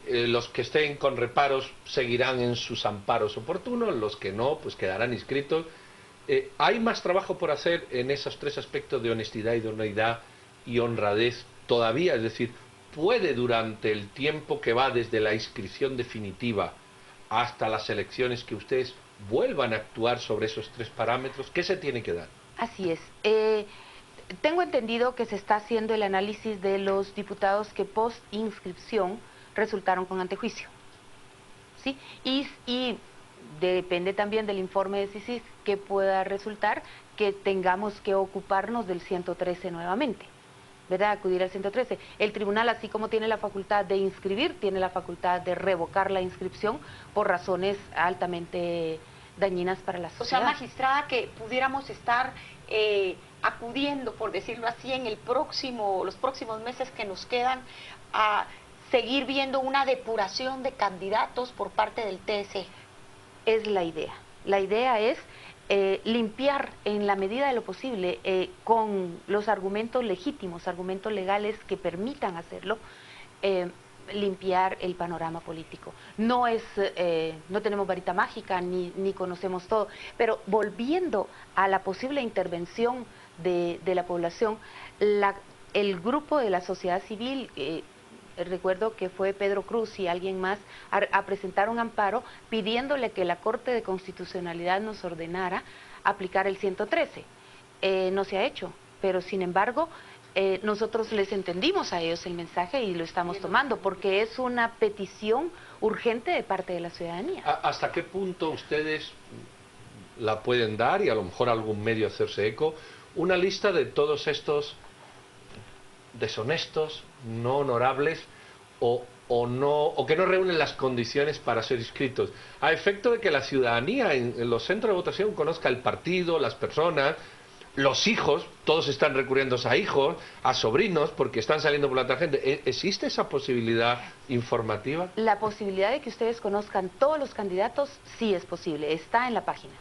los que estén con reparos seguirán en sus amparos oportunos, los que no, pues quedarán inscritos. ¿Hay más trabajo por hacer en esos 3 aspectos de honestidad, idoneidad y honradez todavía? Es decir, ¿puede durante el tiempo que va desde la inscripción definitiva hasta las elecciones que ustedes vuelvan a actuar sobre esos 3 parámetros? ¿Qué se tiene que dar? Así es. Tengo entendido que se está haciendo el análisis de los diputados que post inscripción resultaron con antejuicio, ¿sí? Y depende también del informe de CICIG que pueda resultar que tengamos que ocuparnos del 113 nuevamente, ¿verdad? Acudir al 113. El tribunal, así como tiene la facultad de inscribir, tiene la facultad de revocar la inscripción por razones altamente dañinas para la sociedad. O sea, magistrada, que pudiéramos estar acudiendo, por decirlo así, en los próximos meses que nos quedan, a seguir viendo una depuración de candidatos por parte del TSE. Es la idea. La idea es limpiar en la medida de lo posible con los argumentos legítimos, argumentos legales que permitan hacerlo, limpiar el panorama político. No tenemos varita mágica ni conocemos todo, pero volviendo a la posible intervención de la población, el grupo de la sociedad civil, recuerdo que fue Pedro Cruz y alguien más, a presentar un amparo pidiéndole que la Corte de Constitucionalidad nos ordenara aplicar el 113. No se ha hecho, pero sin embargo nosotros les entendimos a ellos el mensaje y lo estamos tomando porque es una petición urgente de parte de la ciudadanía. ¿Hasta qué punto ustedes la pueden dar, y a lo mejor algún medio hacerse eco, una lista de todos estos deshonestos, no honorables o que no reúnen las condiciones para ser inscritos, a efecto de que la ciudadanía en los centros de votación conozca el partido, las personas, los hijos? Todos están recurriendo a hijos, a sobrinos, porque están saliendo por la tangente. ¿Existe esa posibilidad informativa? La posibilidad de que ustedes conozcan todos los candidatos sí es posible, está en la página.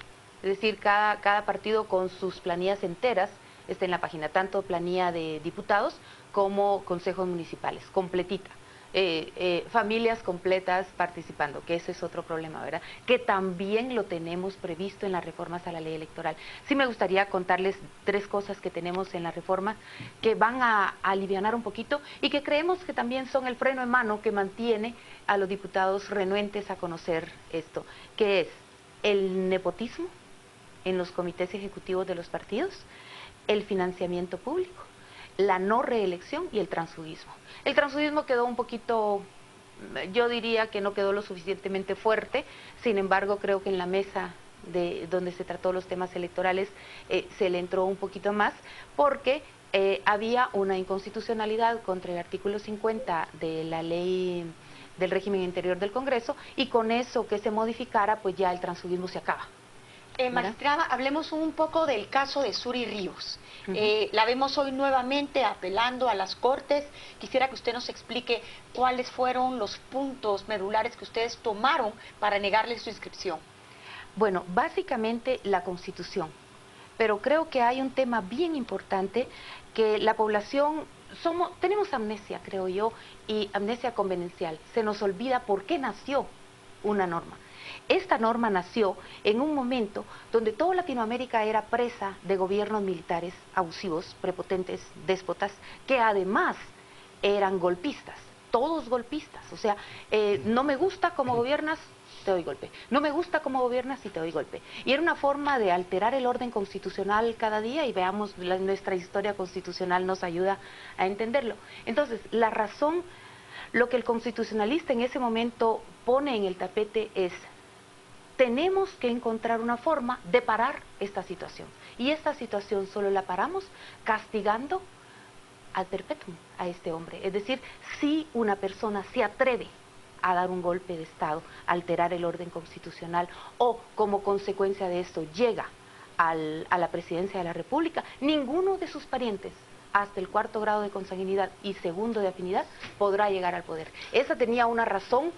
Es decir, cada partido con sus planillas enteras está en la página, tanto planilla de diputados como consejos municipales, completita. Familias completas participando, que ese es otro problema, ¿verdad? Que también lo tenemos previsto en las reformas a la ley electoral. Sí me gustaría contarles 3 cosas que tenemos en la reforma que van a alivianar un poquito y que creemos que también son el freno en mano que mantiene a los diputados renuentes a conocer esto, que es el nepotismo en los comités ejecutivos de los partidos, el financiamiento público, la no reelección y el transfugismo. El transfugismo quedó un poquito, yo diría que no quedó lo suficientemente fuerte, sin embargo creo que en la mesa donde se trató los temas electorales se le entró un poquito más, porque había una inconstitucionalidad contra el artículo 50 de la ley del régimen interior del Congreso, y con eso que se modificara, pues ya el transfugismo se acaba. Magistrada, hablemos un poco del caso de Suri Ríos. La vemos hoy nuevamente apelando a las Cortes. Quisiera que usted nos explique cuáles fueron los puntos medulares que ustedes tomaron para negarle su inscripción. Bueno, básicamente la Constitución, pero creo que hay un tema bien importante que la población, tenemos amnesia, creo yo, y amnesia convenencial. Se nos olvida por qué nació una norma. Esta norma nació en un momento donde toda Latinoamérica era presa de gobiernos militares abusivos, prepotentes, déspotas, que además eran golpistas, todos golpistas. O sea, no me gusta cómo gobiernas, te doy golpe. No me gusta cómo gobiernas y te doy golpe. Y era una forma de alterar el orden constitucional cada día, y veamos, nuestra historia constitucional nos ayuda a entenderlo. Entonces, la razón, lo que el constitucionalista en ese momento pone en el tapete es: tenemos que encontrar una forma de parar esta situación. Y esta situación solo la paramos castigando ad perpetuum a este hombre. Es decir, si una persona se atreve a dar un golpe de Estado, alterar el orden constitucional, o como consecuencia de esto llega a la presidencia de la República, ninguno de sus parientes, hasta el 4º grado de consanguinidad y 2º de afinidad, podrá llegar al poder. Esa tenía una razón,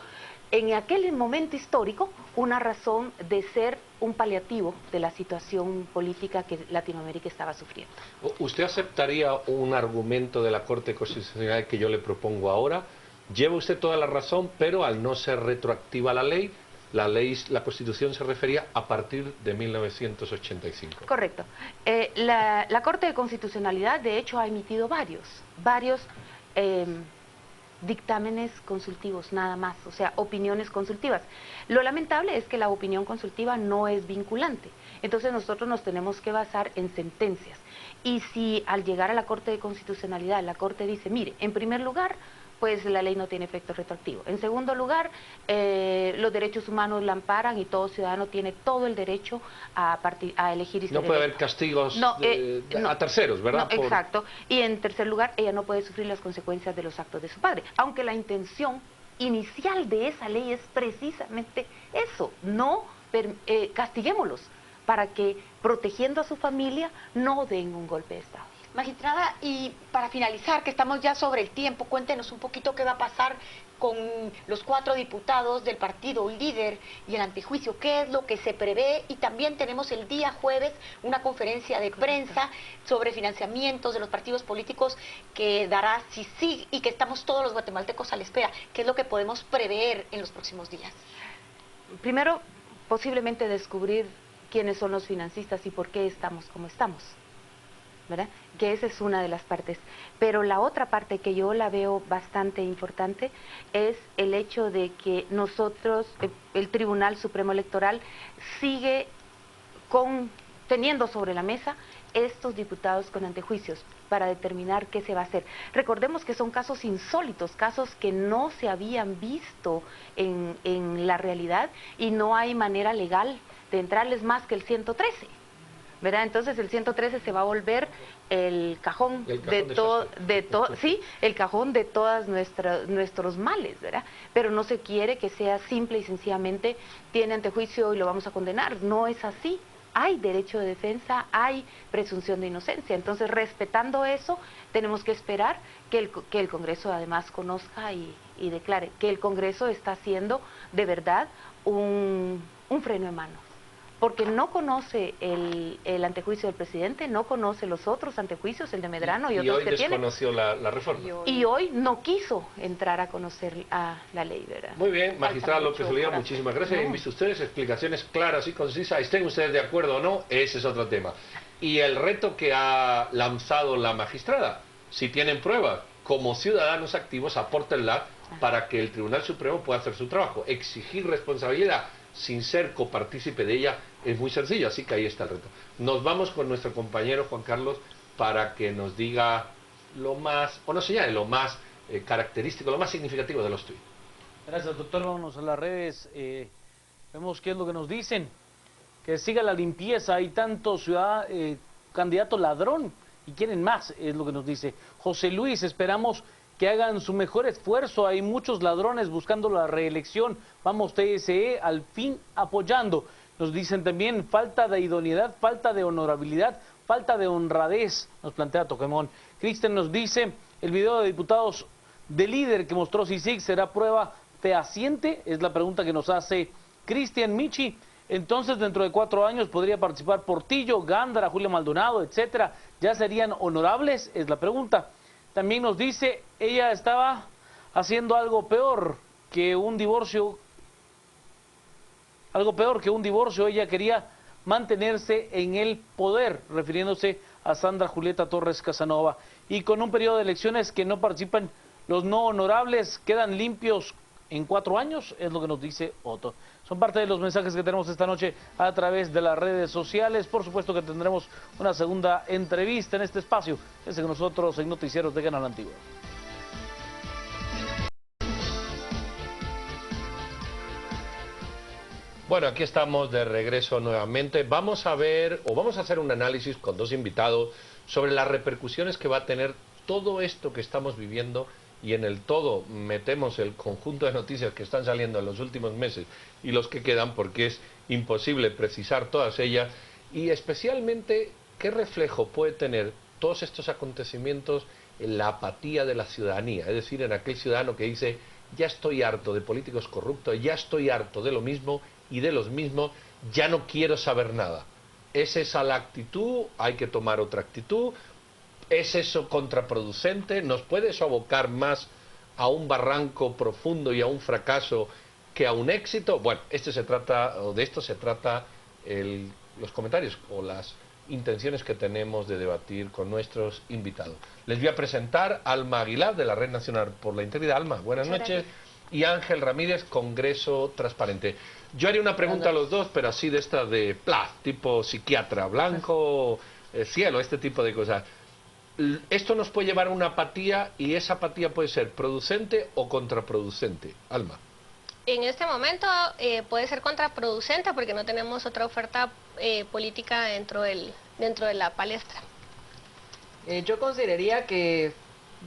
en aquel momento histórico, una razón de ser un paliativo de la situación política que Latinoamérica estaba sufriendo. ¿Usted aceptaría un argumento de la Corte Constitucional que yo le propongo ahora? Lleva usted toda la razón, pero al no ser retroactiva la ley, la Constitución se refería a partir de 1985. Correcto. La Corte de Constitucionalidad, de hecho, ha emitido varios dictámenes consultivos, nada más, o sea, opiniones consultivas. Lo lamentable es que la opinión consultiva no es vinculante, entonces nosotros nos tenemos que basar en sentencias. Y si al llegar a la Corte de Constitucionalidad, la Corte dice, mire, en primer lugar, pues la ley no tiene efecto retroactivo. En segundo lugar, los derechos humanos la amparan y todo ciudadano tiene todo el derecho a elegir. No puede haber castigos a terceros, ¿verdad? No, exacto. Y en tercer lugar, ella no puede sufrir las consecuencias de los actos de su padre. Aunque la intención inicial de esa ley es precisamente eso, no castiguémoslos, para que, protegiendo a su familia, no den un golpe de Estado. Magistrada, y para finalizar, que estamos ya sobre el tiempo, cuéntenos un poquito qué va a pasar con los 4 diputados del partido líder y el antejuicio, qué es lo que se prevé, y también tenemos el día jueves una conferencia de prensa sobre financiamientos de los partidos políticos que dará CICIG y que estamos todos los guatemaltecos a la espera. ¿Qué es lo que podemos prever en los próximos días? Primero, posiblemente descubrir quiénes son los financistas y por qué estamos como estamos, ¿verdad? Que esa es una de las partes. Pero la otra parte que yo la veo bastante importante es el hecho de que nosotros, el Tribunal Supremo Electoral, sigue teniendo sobre la mesa estos diputados con antejuicios para determinar qué se va a hacer. Recordemos que son casos insólitos, casos que no se habían visto en la realidad y no hay manera legal de entrarles más que el 113. ¿Verdad? Entonces el 113 se va a volver el cajón el cajón de todos nuestros males, ¿verdad? Pero no se quiere que sea simple y sencillamente tiene antejuicio y lo vamos a condenar. No es así. Hay derecho de defensa, hay presunción de inocencia. Entonces, respetando eso, tenemos que esperar que el Congreso además conozca y declare que el Congreso está haciendo de verdad un freno de mano. Porque no conoce el antejuicio del presidente, no conoce los otros antejuicios, el de Medrano y otros que tiene. Y hoy desconoció la reforma. Y hoy no quiso entrar a conocer a la ley, ¿verdad? Muy bien, magistrada López Olía, muchísimas gracias. Han visto ustedes explicaciones claras y concisas. Estén ustedes de acuerdo o no, ese es otro tema. Y el reto que ha lanzado la magistrada, si tienen pruebas, como ciudadanos activos, apórtenla para que el Tribunal Supremo pueda hacer su trabajo. Exigir responsabilidad sin ser copartícipe de ella es muy sencillo, así que ahí está el reto. Nos vamos con nuestro compañero Juan Carlos para que nos diga lo más, o nos señale lo más característico, lo más significativo de los tuits. Gracias, doctor. Vámonos a las redes. Vemos qué es lo que nos dicen. Que siga la limpieza. Hay tanto candidato ladrón y quieren más, es lo que nos dice José Luis. Esperamos que hagan su mejor esfuerzo. Hay muchos ladrones buscando la reelección. Vamos, TSE, al fin apoyando. Nos dicen también falta de idoneidad, falta de honorabilidad, falta de honradez, nos plantea Toquemón. Cristian nos dice, el video de diputados de líder que mostró CICIG será prueba fehaciente, es la pregunta que nos hace Cristian Michi. Entonces, dentro de 4 años podría participar Portillo, Gándara, Julio Maldonado, etcétera. ¿Ya serían honorables? Es la pregunta. También nos dice, ella estaba haciendo algo peor que un divorcio. Ella quería mantenerse en el poder, refiriéndose a Sandra Julieta Torres Casanova. Y con un periodo de elecciones que no participan los no honorables, quedan limpios en 4 años, es lo que nos dice Otto. Son parte de los mensajes que tenemos esta noche a través de las redes sociales. Por supuesto que tendremos una segunda entrevista en este espacio. Quédense con nosotros en Noticieros de Canal Antigua. Bueno, aquí estamos de regreso nuevamente. Vamos a ver, o vamos a hacer un análisis con 2 invitados sobre las repercusiones que va a tener todo esto que estamos viviendo, y en el todo metemos el conjunto de noticias que están saliendo en los últimos meses y los que quedan, porque es imposible precisar todas ellas, y especialmente qué reflejo puede tener todos estos acontecimientos en la apatía de la ciudadanía, es decir, en aquel ciudadano que dice, ya estoy harto de políticos corruptos, ya estoy harto de lo mismo y de los mismos, ya no quiero saber nada. ¿Es esa la actitud? ¿Hay que tomar otra actitud? ¿Es eso contraproducente? ¿Nos puede eso abocar más a un barranco profundo y a un fracaso que a un éxito? Bueno, de esto se trata los comentarios o las intenciones que tenemos de debatir con nuestros invitados. Les voy a presentar a Alma Aguilar, de la Red Nacional por la Integridad. Alma, buenas noches. Y Ángel Ramírez, Congreso Transparente. Yo haría una pregunta a los dos, pero así de esta de tipo psiquiatra, blanco, cielo, este tipo de cosas. Esto nos puede llevar a una apatía, y esa apatía puede ser producente o contraproducente. Alma. En este momento puede ser contraproducente porque no tenemos otra oferta política dentro de la palestra. Yo consideraría que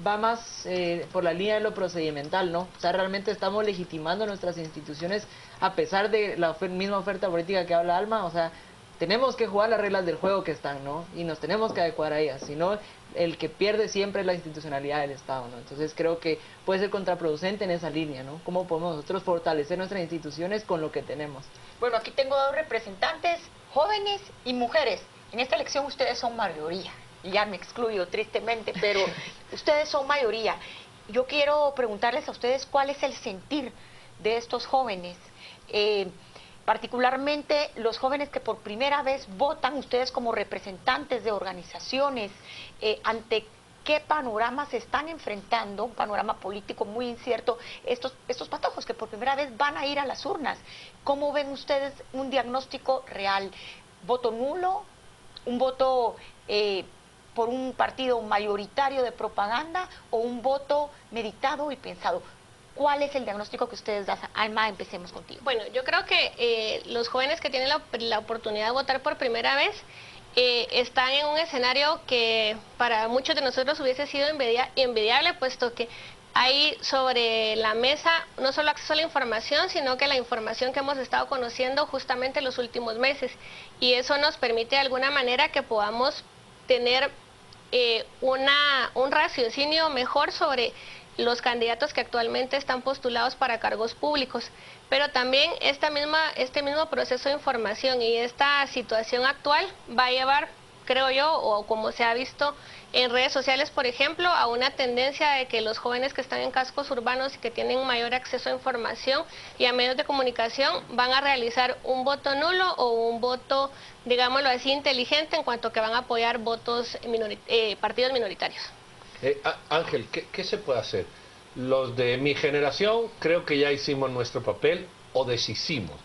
va más por la línea de lo procedimental, ¿no? O sea, realmente estamos legitimando nuestras instituciones a pesar de la misma oferta política que habla Alma. O sea, tenemos que jugar las reglas del juego que están, ¿no? Y nos tenemos que adecuar a ellas, si no, el que pierde siempre es la institucionalidad del Estado, ¿no? Entonces creo que puede ser contraproducente en esa línea, ¿no? ¿Cómo podemos nosotros fortalecer nuestras instituciones con lo que tenemos? Bueno, aquí tengo dos representantes, jóvenes y mujeres. En esta elección ustedes son mayoría, y ya me excluyo tristemente, pero ustedes son mayoría. Yo quiero preguntarles a ustedes cuál es el sentir de estos jóvenes, particularmente los jóvenes que por primera vez votan, ustedes como representantes de organizaciones, ante qué panorama se están enfrentando, un panorama político muy incierto, estos patojos que por primera vez van a ir a las urnas. ¿Cómo ven ustedes un diagnóstico real? ¿Voto nulo? ¿Un voto por un partido mayoritario de propaganda o un voto meditado y pensado? ¿Cuál es el diagnóstico que ustedes dan? Alma, empecemos contigo. Bueno, yo creo que los jóvenes que tienen la oportunidad de votar por primera vez están en un escenario que para muchos de nosotros hubiese sido envidiable, puesto que hay sobre la mesa no solo acceso a la información, sino que la información que hemos estado conociendo justamente en los últimos meses. Y eso nos permite de alguna manera que podamos tener un raciocinio mejor sobre los candidatos que actualmente están postulados para cargos públicos, pero también este mismo proceso de información y esta situación actual va a llevar, creo yo, o como se ha visto en redes sociales, por ejemplo, a una tendencia de que los jóvenes que están en cascos urbanos y que tienen mayor acceso a información y a medios de comunicación van a realizar un voto nulo o un voto, digámoslo así, inteligente en cuanto que van a apoyar partidos minoritarios. Ángel, ¿qué se puede hacer? Los de mi generación creo que ya hicimos nuestro papel o deshicimos.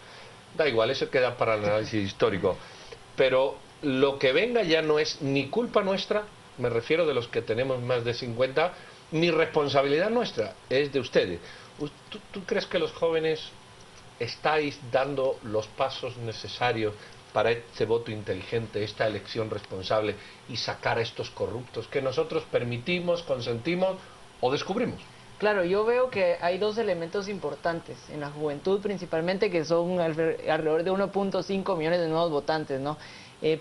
Da igual, eso queda para el análisis histórico. Pero lo que venga ya no es ni culpa nuestra, me refiero de los que tenemos más de 50, ni responsabilidad nuestra, es de ustedes. ¿Tú crees que los jóvenes estáis dando los pasos necesarios para este voto inteligente, esta elección responsable y sacar a estos corruptos que nosotros permitimos, consentimos o descubrimos? Claro, yo veo que hay dos elementos importantes en la juventud principalmente, que son alrededor de 1.5 millones de nuevos votantes, ¿no?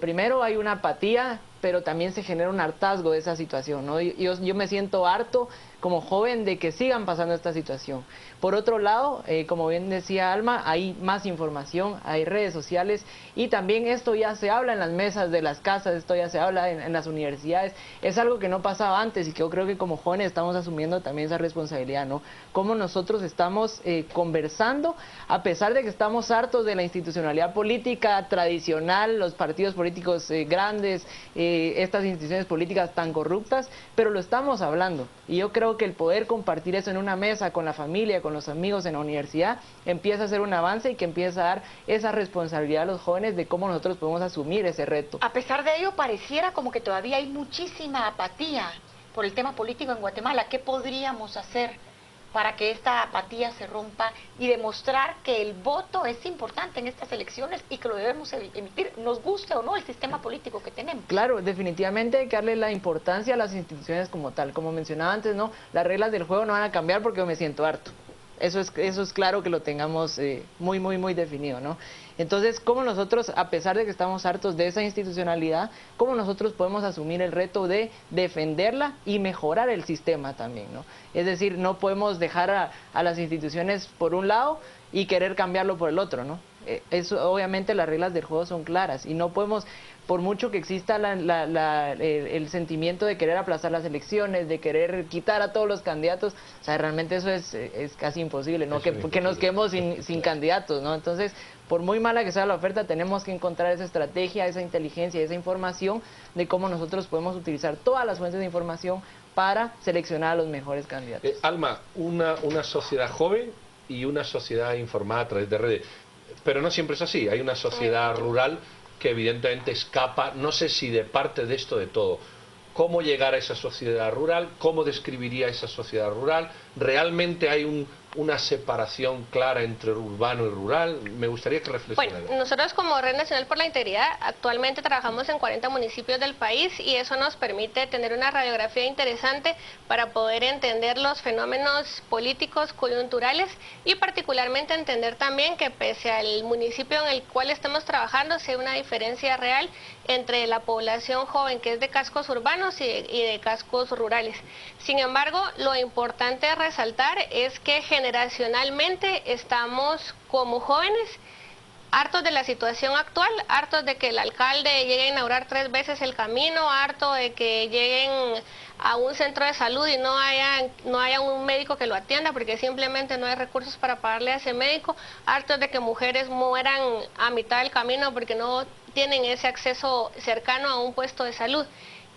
Primero hay una apatía, pero también se genera un hartazgo de esa situación, ¿no? Yo me siento harto como joven de que sigan pasando esta situación. Por otro lado, como bien decía Alma, hay más información, hay redes sociales y también esto ya se habla en las mesas de las casas, esto ya se habla en las universidades. Es algo que no pasaba antes y que yo creo que como jóvenes estamos asumiendo también esa responsabilidad, ¿no? Cómo nosotros estamos conversando, a pesar de que estamos hartos de la institucionalidad política tradicional, los partidos políticos grandes, estas instituciones políticas tan corruptas, pero lo estamos hablando. Y yo creo que el poder compartir eso en una mesa con la familia, con los amigos en la universidad, empieza a ser un avance y que empieza a dar esa responsabilidad a los jóvenes de cómo nosotros podemos asumir ese reto. A pesar de ello, pareciera como que todavía hay muchísima apatía por el tema político en Guatemala. ¿Qué podríamos hacer para que esta apatía se rompa y demostrar que el voto es importante en estas elecciones y que lo debemos emitir, nos guste o no el sistema político que tenemos? Claro, definitivamente hay que darle la importancia a las instituciones como tal. Como mencionaba antes, ¿no? Las reglas del juego no van a cambiar porque yo me siento harto. Eso es claro que lo tengamos muy definido, ¿no? Entonces, ¿cómo nosotros, a pesar de que estamos hartos de esa institucionalidad, cómo nosotros podemos asumir el reto de defenderla y mejorar el sistema también, ¿no? Es decir, no podemos dejar a las instituciones por un lado y querer cambiarlo por el otro, ¿no? Eso, obviamente las reglas del juego son claras y no podemos, por mucho que exista el sentimiento de querer aplazar las elecciones, de querer quitar a todos los candidatos, o sea, realmente eso es casi imposible, ¿no? Que nos quedemos sin candidatos, ¿no? Entonces, por muy mala que sea la oferta, tenemos que encontrar esa estrategia, esa inteligencia, esa información de cómo nosotros podemos utilizar todas las fuentes de información para seleccionar a los mejores candidatos. Alma, una sociedad joven y una sociedad informada a través de redes, pero no siempre es así. Hay una sociedad rural que evidentemente escapa, no sé si de parte de esto de todo. ¿Cómo llegar a esa sociedad rural? ¿Cómo describiría esa sociedad rural? ¿Realmente hay una separación clara entre urbano y rural? Me gustaría que reflexionara. Bueno, nosotros como Red Nacional por la Integridad actualmente trabajamos en 40 municipios del país y eso nos permite tener una radiografía interesante para poder entender los fenómenos políticos coyunturales y particularmente entender también que pese al municipio en el cual estamos trabajando, si hay una diferencia real entre la población joven que es de cascos urbanos y de cascos rurales. Sin embargo, lo importante a resaltar es que generacionalmente estamos como jóvenes hartos de la situación actual, hartos de que el alcalde llegue a inaugurar 3 veces el camino, harto de que lleguen a un centro de salud y no haya un médico que lo atienda porque simplemente no hay recursos para pagarle a ese médico, hartos de que mujeres mueran a mitad del camino porque no tienen ese acceso cercano a un puesto de salud.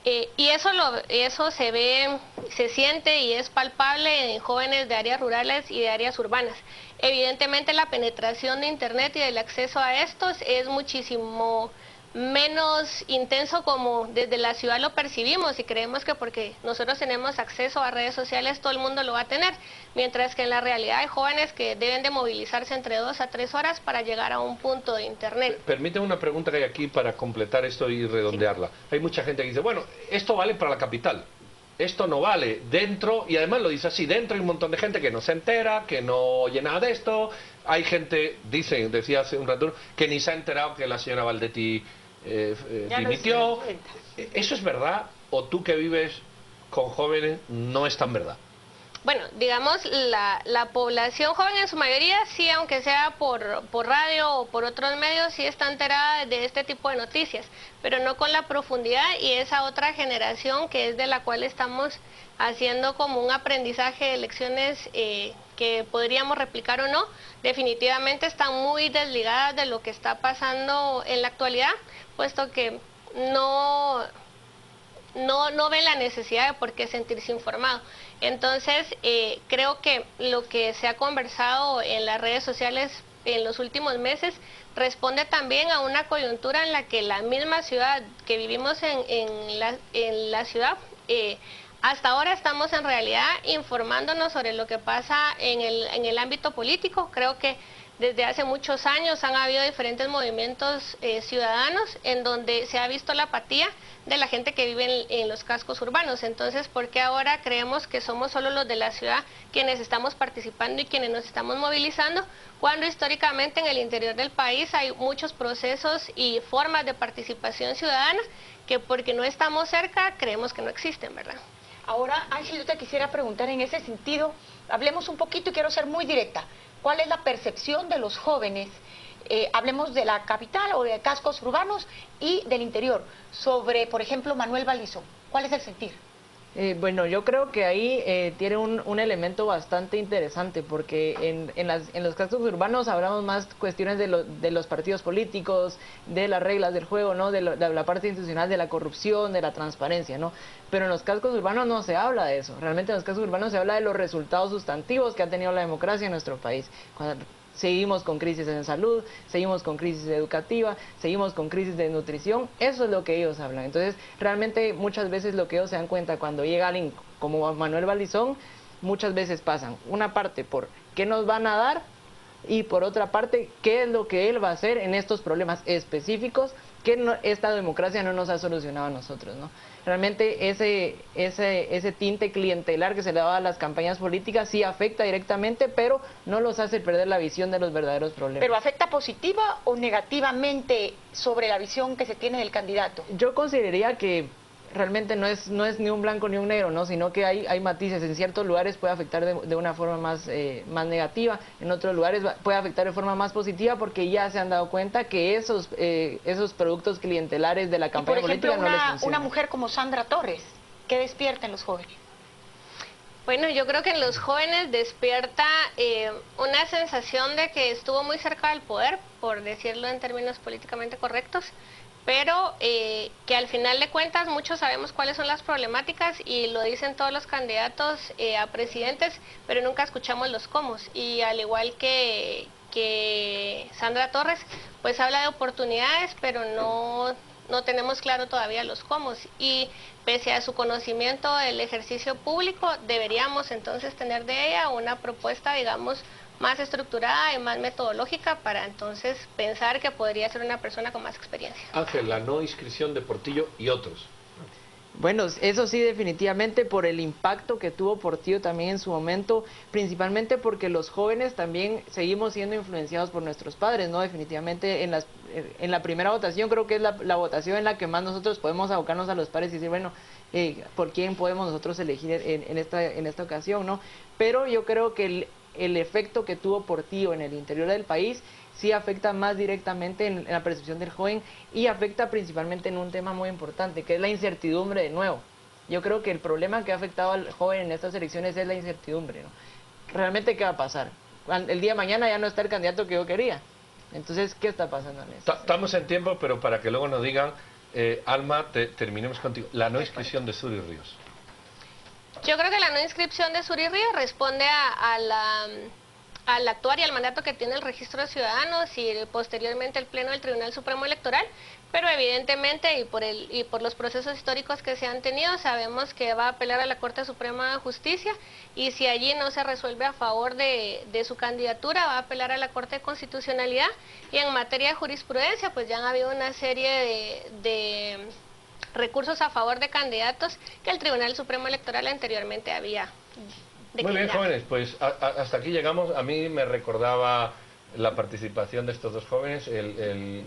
Y eso se ve, se siente y es palpable en jóvenes de áreas rurales y de áreas urbanas. Evidentemente la penetración de Internet y del acceso a estos es muchísimo menos intenso como desde la ciudad lo percibimos y creemos que porque nosotros tenemos acceso a redes sociales todo el mundo lo va a tener, mientras que en la realidad hay jóvenes que deben de movilizarse entre 2 a 3 horas para llegar a un punto de Internet. Permíteme una pregunta que hay aquí para completar esto y redondearla. Sí. Hay mucha gente que dice, bueno, esto vale para la capital, esto no vale dentro, y además lo dice así, dentro hay un montón de gente que no se entera, que no oye nada de esto, hay gente, decía hace un rato, que ni se ha enterado que la señora Valdetti dimitió. ¿Eso es verdad? ¿O tú que vives con jóvenes no es tan verdad? Bueno, digamos, la población joven en su mayoría sí, aunque sea por radio o por otros medios, sí está enterada de este tipo de noticias, pero no con la profundidad y esa otra generación que es de la cual estamos haciendo como un aprendizaje de lecciones que podríamos replicar o no, definitivamente están muy desligadas de lo que está pasando en la actualidad, puesto que no ven la necesidad de por qué sentirse informado. Entonces, creo que lo que se ha conversado en las redes sociales en los últimos meses responde también a una coyuntura en la que la misma ciudad que vivimos en la ciudad, hasta ahora estamos en realidad informándonos sobre lo que pasa en el ámbito político. Creo que desde hace muchos años han habido diferentes movimientos ciudadanos en donde se ha visto la apatía de la gente que vive en los cascos urbanos. Entonces, ¿por qué ahora creemos que somos solo los de la ciudad quienes estamos participando y quienes nos estamos movilizando, cuando históricamente en el interior del país hay muchos procesos y formas de participación ciudadana que porque no estamos cerca creemos que no existen, ¿verdad? Ahora, Ángel, yo te quisiera preguntar en ese sentido, hablemos un poquito y quiero ser muy directa. ¿Cuál es la percepción de los jóvenes, hablemos de la capital o de cascos urbanos y del interior, sobre, por ejemplo, Manuel Valizón? ¿Cuál es el sentir? Bueno, yo creo que ahí tiene un elemento bastante interesante, porque en los cascos urbanos hablamos más cuestiones de los partidos políticos, de las reglas del juego, ¿no? de la parte institucional, de la corrupción, de la transparencia, ¿no? Pero en los cascos urbanos no se habla de eso. Realmente en los cascos urbanos se habla de los resultados sustantivos que ha tenido la democracia en nuestro país. Seguimos con crisis en salud, seguimos con crisis educativa, seguimos con crisis de nutrición, eso es lo que ellos hablan. Entonces, realmente muchas veces lo que ellos se dan cuenta cuando llega alguien como Manuel Valizón, muchas veces pasan una parte por qué nos van a dar y por otra parte qué es lo que él va a hacer en estos problemas específicos que esta democracia no nos ha solucionado a nosotros, ¿no? Realmente ese tinte clientelar que se le da a las campañas políticas sí afecta directamente, pero no los hace perder la visión de los verdaderos problemas. ¿Pero afecta positiva o negativamente sobre la visión que se tiene del candidato? Yo consideraría que realmente no es ni un blanco ni un negro, ¿no? Sino que hay matices. En ciertos lugares puede afectar de una forma más negativa, en otros lugares puede afectar de forma más positiva, porque ya se han dado cuenta que esos productos clientelares de la campaña política no les funcionan. Una mujer como Sandra Torres, ¿qué despierta en los jóvenes? Bueno, yo creo que en los jóvenes despierta una sensación de que estuvo muy cerca del poder, por decirlo en términos políticamente correctos, pero que al final de cuentas muchos sabemos cuáles son las problemáticas y lo dicen todos los candidatos a presidentes, pero nunca escuchamos los cómo. Y al igual que Sandra Torres, pues habla de oportunidades, pero no tenemos claro todavía los cómo, y pese a su conocimiento del ejercicio público, deberíamos entonces tener de ella una propuesta, digamos, más estructurada y más metodológica para entonces pensar que podría ser una persona con más experiencia. Ángel, la no inscripción de Portillo y otros. Bueno, eso sí, definitivamente por el impacto que tuvo Portillo también en su momento, principalmente porque los jóvenes también seguimos siendo influenciados por nuestros padres, ¿no? Definitivamente en la primera votación creo que es la votación en la que más nosotros podemos abocarnos a los padres y decir, bueno, ¿por quién podemos nosotros elegir en esta ocasión, ¿no? Pero yo creo que el efecto que tuvo Portillo en el interior del país sí afecta más directamente en la percepción del joven y afecta principalmente en un tema muy importante, que es la incertidumbre de nuevo. Yo creo que el problema que ha afectado al joven en estas elecciones es la incertidumbre, ¿no? Realmente, ¿qué va a pasar? El día de mañana ya no está el candidato que yo quería. Entonces, ¿qué está pasando en eso? Estamos en tiempo, pero para que luego nos digan, Alma, terminemos contigo. La no inscripción de Suri Ríos. Yo creo que la no inscripción de Suri Ríos responde al actuar y al mandato que tiene el registro de ciudadanos y posteriormente el Pleno del Tribunal Supremo Electoral, pero evidentemente y por los procesos históricos que se han tenido, sabemos que va a apelar a la Corte Suprema de Justicia, y si allí no se resuelve a favor de su candidatura, va a apelar a la Corte de Constitucionalidad, y en materia de jurisprudencia pues ya han habido una serie de recursos a favor de candidatos que el Tribunal Supremo Electoral anteriormente había declinado. Muy bien, jóvenes, pues hasta aquí llegamos. A mí me recordaba la participación de estos dos jóvenes, el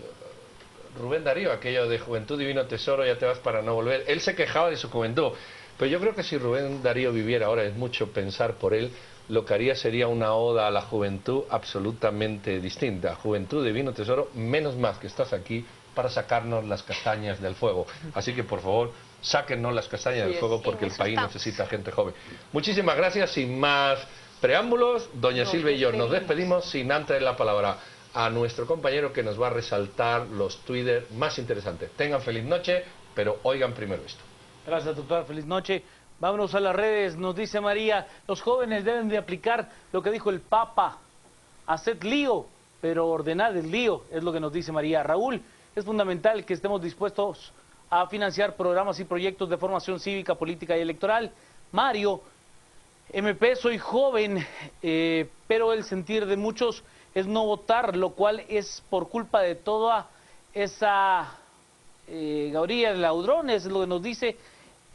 Rubén Darío, aquello de juventud divino tesoro, ya te vas para no volver. Él se quejaba de su juventud, pero yo creo que si Rubén Darío viviera ahora, es mucho pensar por él, lo que haría sería una oda a la juventud absolutamente distinta. Juventud divino tesoro, menos más que estás aquí para sacarnos las castañas del fuego. Así que, por favor, sáquennos las castañas del fuego, porque el país necesita gente joven. Muchísimas gracias. Sin más preámbulos, doña Silvia y yo nos despedimos sin antes la palabra a nuestro compañero que nos va a resaltar los Twitter más interesantes. Tengan feliz noche, pero oigan primero esto. Gracias, doctor. Feliz noche. Vámonos a las redes. Nos dice María, los jóvenes deben de aplicar lo que dijo el Papa. Haced lío, pero ordenad el lío, es lo que nos dice María. Raúl, es fundamental que estemos dispuestos a financiar programas y proyectos de formación cívica, política y electoral. Mario, MP, soy joven, pero el sentir de muchos es no votar, lo cual es por culpa de toda esa gauría de ladrones, es lo que nos dice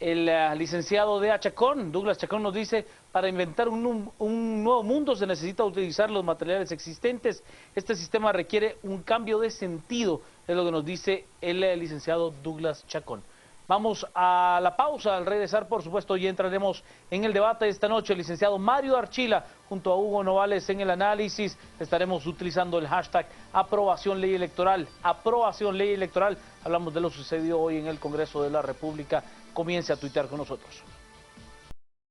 el licenciado D.A. Chacón. Douglas Chacón nos dice, para inventar un nuevo mundo se necesita utilizar los materiales existentes. Este sistema requiere un cambio de sentido, es lo que nos dice el licenciado Douglas Chacón. Vamos a la pausa. Al regresar, por supuesto, ya entraremos en el debate de esta noche. El licenciado Mario Archila junto a Hugo Novales en el análisis. Estaremos utilizando el hashtag aprobación ley electoral. Aprobación ley electoral. Hablamos de lo sucedido hoy en el Congreso de la República. Comience a tuitear con nosotros.